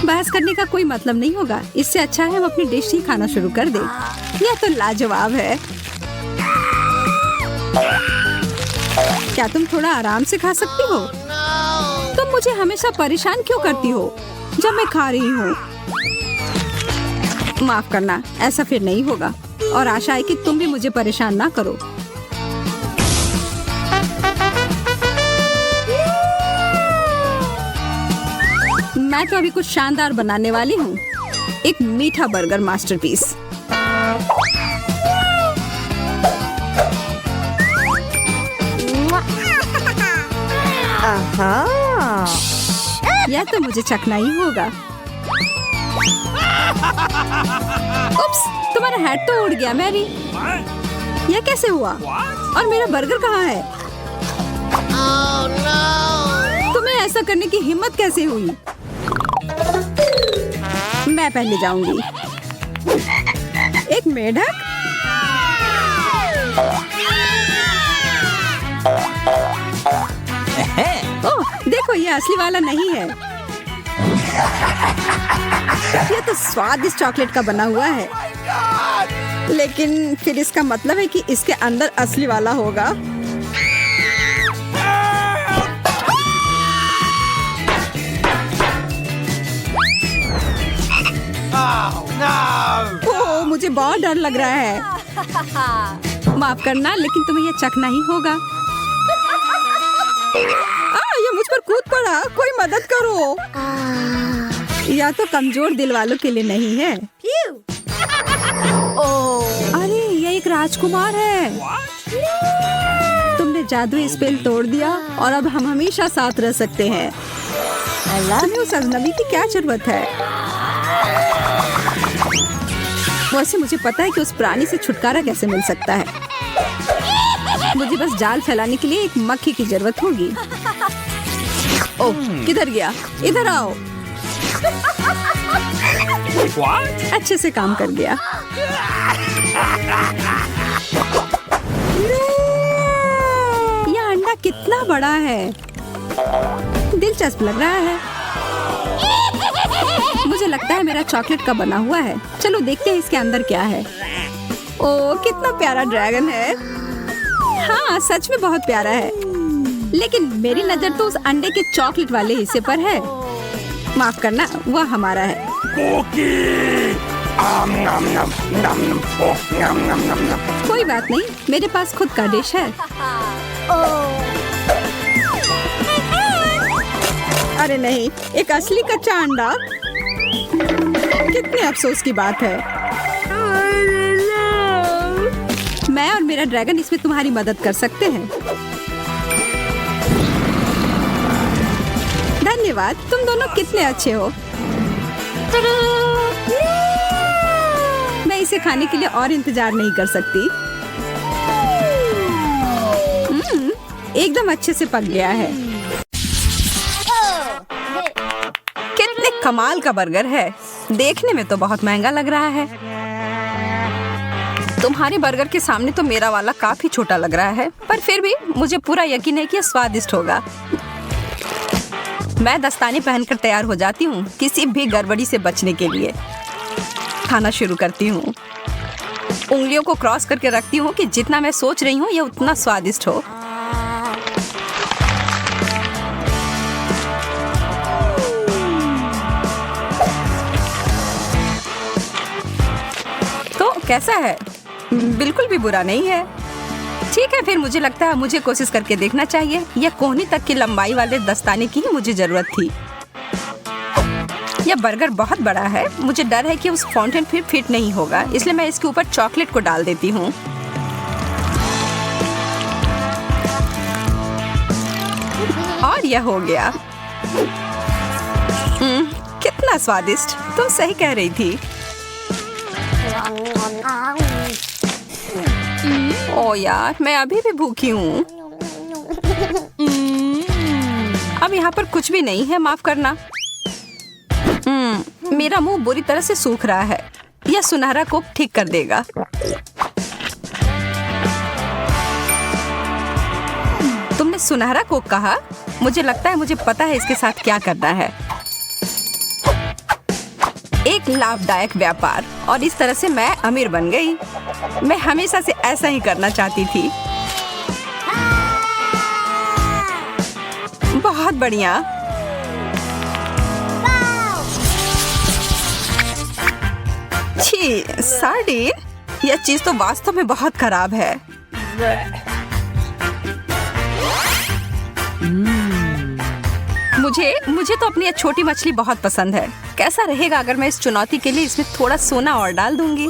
बहस करने का कोई मतलब नहीं होगा। इससे अच्छा है हम अपनी डिश ही खाना शुरू कर दें। यह तो लाजवाब है। क्या तुम थोड़ा आराम से खा सकती हो? तुम मुझे हमेशा परेशान क्यों करती हो जब मैं खा रही हूँ? माफ करना, ऐसा फिर नहीं होगा। और आशा है कि तुम भी मुझे परेशान ना करो। मैं तो अभी कुछ शानदार बनाने वाली हूँ। एक मीठा बर्गर मास्टरपीस। यह तो मुझे चखना ही होगा। उप्स, तुम्हारा हैट तो उड़ गया मैरी। यह कैसे हुआ? और मेरा बर्गर कहाँ है? तुम्हें ऐसा करने की हिम्मत कैसे हुई? मैं पहले जाऊंगी। एक मेढक? ओह, देखो ये असली वाला नहीं है। ये तो स्वादिष्ट चॉकलेट का बना हुआ है। लेकिन फिर इसका मतलब है कि इसके अंदर असली वाला होगा। ओह, मुझे बहुत डर लग रहा है। माफ करना, लेकिन तुम्हें ये चखना ही होगा। ये मुझ पर कूद पड़ा। कोई मदद करो। या तो कमजोर दिल वालों के लिए नहीं है। अरे ये एक राजकुमार है। तुमने जादुई स्पेल तोड़ दिया और अब हम हमेशा साथ रह सकते हैं। तुम्हें उस अजनबी की क्या जरूरत है? वैसे मुझे पता है कि उस प्राणी से छुटकारा कैसे मिल सकता है। मुझे बस जाल फैलाने के लिए एक मक्खी की जरूरत होगी। ओह, किधर गया? इधर आओ। अच्छे से काम कर गया। यह अंडा कितना बड़ा है। दिलचस्प लग रहा है। मुझे लगता है मेरा चॉकलेट का बना हुआ है। चलो देखते हैं इसके अंदर क्या है। ओह, कितना प्यारा ड्रैगन है। हाँ, सच में बहुत प्यारा है। लेकिन मेरी नजर तो उस अंडे के चॉकलेट वाले हिस्से पर है। माफ करना, वह हमारा है। कोई बात नहीं, मेरे पास खुद का डिश है। अरे नहीं, एक असली कच्चा अंडा। कितने अफसोस की बात है। मैं और मेरा ड्रैगन इसमें तुम्हारी मदद कर सकते हैं। धन्यवाद, तुम दोनों कितने अच्छे हो। मैं इसे खाने के लिए और इंतजार नहीं कर सकती। एकदम अच्छे से पक गया है। कितने कमाल का बर्गर है। देखने में तो बहुत महंगा लग रहा है। तुम्हारे बर्गर के सामने तो मेरा वाला काफी छोटा लग रहा है, पर फिर भी मुझे पूरा यकीन है कि यह स्वादिष्ट होगा। मैं दस्ताने पहनकर तैयार हो जाती हूँ किसी भी गड़बड़ी से बचने के लिए। खाना शुरू करती हूँ। उंगलियों को क्रॉस करके रखती हूँ कि जितना मैं सोच रही हूँ यह उतना स्वादिष्ट हो। तो कैसा है? बिल्कुल भी बुरा नहीं है। ठीक है, फिर मुझे लगता है मुझे कोशिश करके देखना चाहिए। यह कोहनी तक की लंबाई वाले दस्ताने की ही मुझे जरूरत थी। यह बर्गर बहुत बड़ा है। मुझे डर है कि उस फाउंटेन फिर फिट नहीं होगा, इसलिए मैं इसके ऊपर चॉकलेट को डाल देती हूँ। और यह हो गया। कितना स्वादिष्ट। तुम सही कह रही थी। ओ यार, मैं अभी भी भूखी हूँ। अब यहाँ पर कुछ भी नहीं है, माफ करना। मेरा मुंह बुरी तरह से सूख रहा है। यह सुनहरा कोक ठीक कर देगा। तुमने सुनहरा कोक कहा? मुझे लगता है मुझे पता है इसके साथ क्या करना है। एक लाभदायक व्यापार, और इस तरह से मैं अमीर बन गई। मैं हमेशा से ऐसा ही करना चाहती थी। बहुत बढ़िया। छी, सार्डिन, यह चीज तो वास्तव में बहुत खराब है। मुझे मुझे तो अपनी ये छोटी मछली बहुत पसंद है। कैसा रहेगा अगर मैं इस चुनौती के लिए इसमें थोड़ा सोना और डाल दूंगी?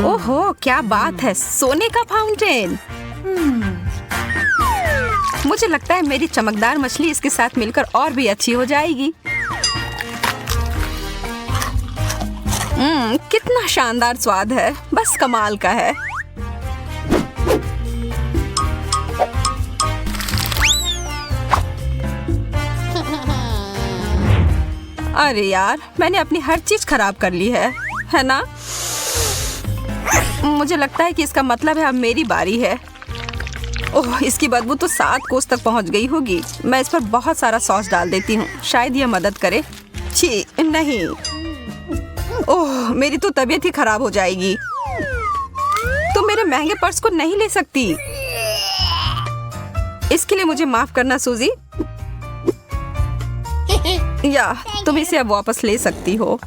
ओहो, क्या बात है, सोने का फाउंटेन। मुझे लगता है मेरी चमकदार मछली इसके साथ मिलकर और भी अच्छी हो जाएगी। कितना शानदार स्वाद है, बस कमाल का है। अरे यार, मैंने अपनी हर चीज खराब कर ली है ना? मुझे लगता है कि इसका मतलब है अब मेरी बारी है। ओह, इसकी बदबू तो 7 कोस तक पहुंच गई होगी। मैं इस पर बहुत सारा सॉस डाल देती हूँ, शायद यह मदद करे। छी, नहीं। ओह, मेरी तो तबीयत ही खराब हो जाएगी। तुम मेरे महंगे पर्स को नहीं ले सकती। इसके लिए मुझे माफ करना सूजी। या तुम इसे अब वापस ले सकती हो।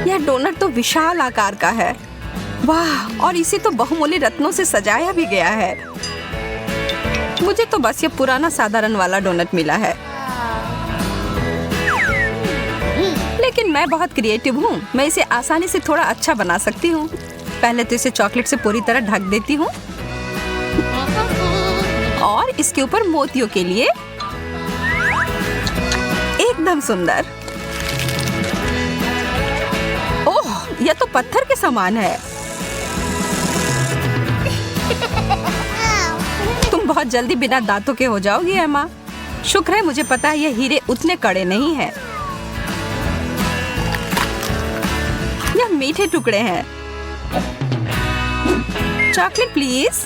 यह डोनट तो विशाल आकार का है। वाह, और इसे तो बहुमूल्य रत्नों से सजाया भी गया है। मुझे तो बस ये पुराना साधारण वाला डोनट मिला है। लेकिन मैं बहुत क्रिएटिव हूँ, मैं इसे आसानी से थोड़ा अच्छा बना सकती हूँ। पहले तो इसे चॉकलेट से पूरी तरह ढक देती हूँ और इसके ऊपर मोतियों के लिए एकदम सुंदर। ओह, यह तो पत्थर के समान है। तुम बहुत जल्दी बिना दांतों के हो जाओगी एमा। शुक्र है मुझे पता है ये हीरे उतने कड़े नहीं हैं। यह मीठे टुकड़े हैं। Chocolate please.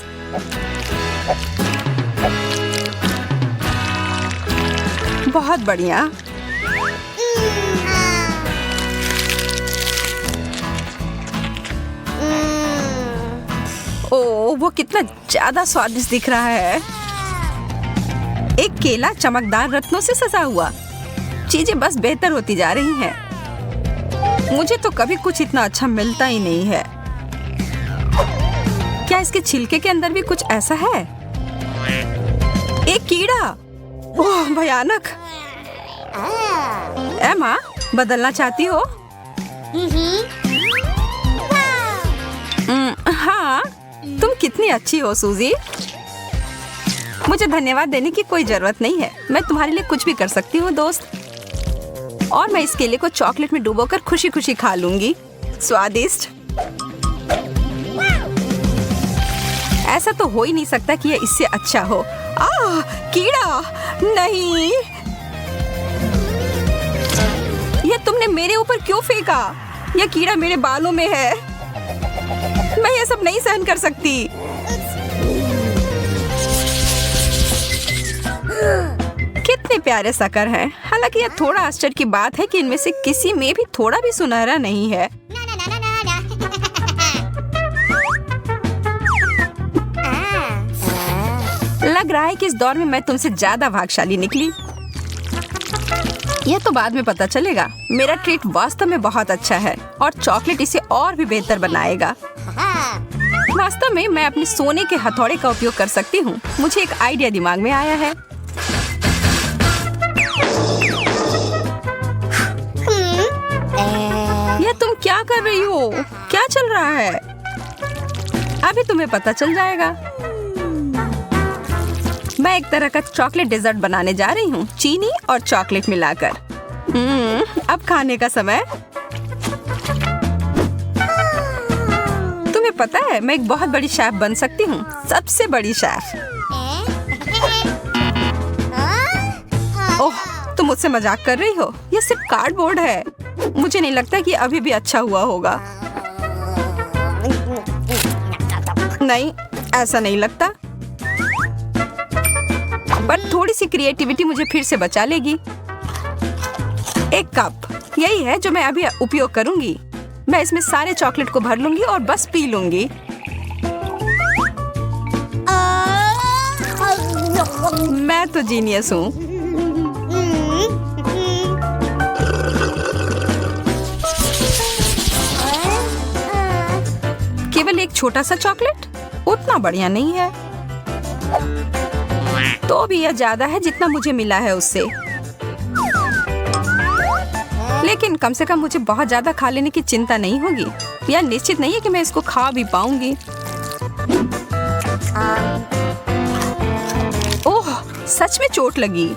बहुत बढ़िया। ओह, वो कितना ज्यादा स्वादिष्ट दिख रहा है। एक केला चमकदार रत्नों से सजा हुआ। चीजें बस बेहतर होती जा रही हैं। मुझे तो कभी कुछ इतना अच्छा मिलता ही नहीं है। क्या इसके छिलके के अंदर भी कुछ ऐसा है? एक कीड़ा। ओह, भयानक। एमा, बदलना चाहती हो? हाँ, तुम कितनी अच्छी हो सूजी। मुझे धन्यवाद देने की कोई जरूरत नहीं है। मैं तुम्हारे लिए कुछ भी कर सकती हूँ दोस्त। और मैं इस केले को चॉकलेट में डुबोकर खुशी खुशी खा लूंगी। स्वादिष्ट। ऐसा तो हो ही नहीं सकता कि यह इससे अच्छा हो। कीड़ा नहीं। यह तुमने मेरे ऊपर क्यों फेंका? यह कीड़ा मेरे बालों में है। मैं ये सब नहीं सहन कर सकती। कितने प्यारे शक्कर हैं। हालांकि यह थोड़ा आश्चर्य की बात है कि इनमें से किसी में भी थोड़ा भी सुनहरा नहीं है। लग रहा है कि इस दौर में मैं तुमसे ज्यादा भाग्यशाली निकली। यह तो बाद में पता चलेगा। मेरा ट्रीट वास्तव में बहुत अच्छा है और चॉकलेट इसे और भी बेहतर बनाएगा। वास्तव में मैं अपने सोने के हथौड़े का उपयोग कर सकती हूँ। मुझे एक आइडिया दिमाग में आया है। यह तुम क्या कर रही हो? क्या चल रहा है? अभी तुम्हें पता चल जाएगा। मैं एक तरह का चॉकलेट डेजर्ट बनाने जा रही हूँ, चीनी और चॉकलेट मिलाकर। अब खाने का समय। तुम्हें पता है मैं एक बहुत बड़ी शेफ बन सकती हूँ, सबसे बड़ी शेफ। ओह, तुम मुझसे मजाक कर रही हो? यह सिर्फ कार्डबोर्ड है। मुझे नहीं लगता कि अभी भी अच्छा हुआ होगा। नहीं, ऐसा नहीं लगता। पर थोड़ी सी क्रिएटिविटी मुझे फिर से बचा लेगी। एक कप, यही है जो मैं अभी उपयोग करूंगी। मैं इसमें सारे चॉकलेट को भर लूंगी और बस पी लूंगी। मैं तो जीनियस हूँ। केवल एक छोटा सा चॉकलेट? उतना बढ़िया नहीं है, तो भी यह ज्यादा है जितना मुझे मिला है उससे। लेकिन कम से कम मुझे बहुत ज्यादा खा लेने की चिंता नहीं होगी। यह निश्चित नहीं है कि मैं इसको खा भी पाऊंगी। ओह, सच में चोट लगी।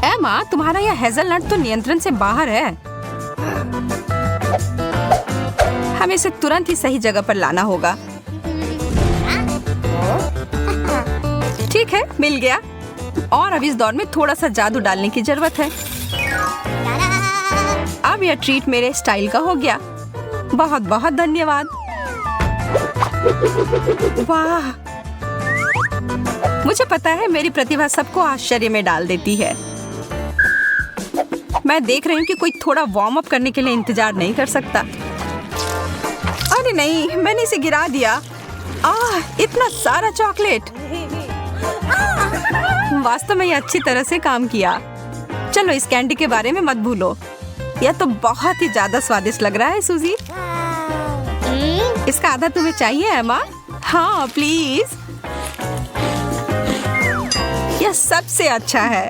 एमा, तुम्हारा यह हेज़लनट तो नियंत्रण से बाहर है। हमें इसे तुरंत ही सही जगह पर लाना होगा। ठीक है, मिल गया। और अब इस दौर में थोड़ा सा जादू डालने की जरूरत है। अब यह ट्रीट मेरे स्टाइल का हो गया। बहुत बहुत धन्यवाद। वाह, मुझे पता है मेरी प्रतिभा सबको आश्चर्य में डाल देती है। मैं देख रही हूँ कि कोई थोड़ा वार्म अप करने के लिए इंतजार नहीं कर सकता। अरे नहीं, मैंने इसे गिरा दिया। इतना सारा चॉकलेट। वास्तव में ये अच्छी तरह से काम किया। चलो, इस कैंडी के बारे में मत भूलो। यह तो बहुत ही ज्यादा स्वादिष्ट लग रहा है सूजी। इसका आधा तुम्हें चाहिए एमा? हाँ प्लीज। यह सबसे अच्छा है।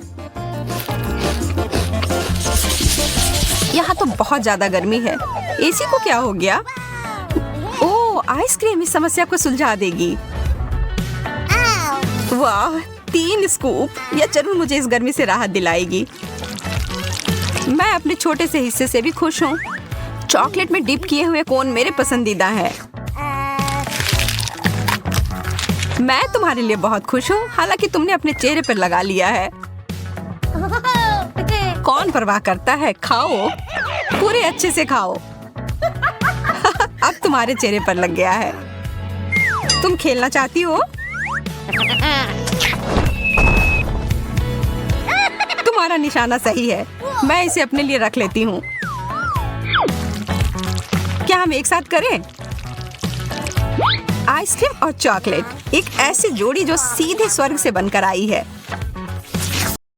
यहाँ तो बहुत ज्यादा गर्मी है। एसी को क्या हो गया? ओह, आइसक्रीम इस समस्या को सुलझा देगी। वाह, 3 स्कूप। यह जरूर मुझे इस गर्मी से राहत दिलाएगी। मैं अपने छोटे से हिस्से से भी खुश हूँ। चॉकलेट में डिप किए हुए कोन मेरे पसंदीदा है। मैं तुम्हारे लिए बहुत खुश हूँ, हालांकि तुमने अपने चेहरे पर लगा लिया है। कौन परवाह करता है? खाओ, पूरे अच्छे से खाओ। अब तुम्हारे चेहरे पर लग गया है। तुम खेलना चाहती हो? तुम्हारा निशाना सही है। मैं इसे अपने लिए रख लेती हूँ। क्या हम एक साथ करें? आइसक्रीम और चॉकलेट, एक ऐसी जोड़ी जो सीधे स्वर्ग से बनकर आई है।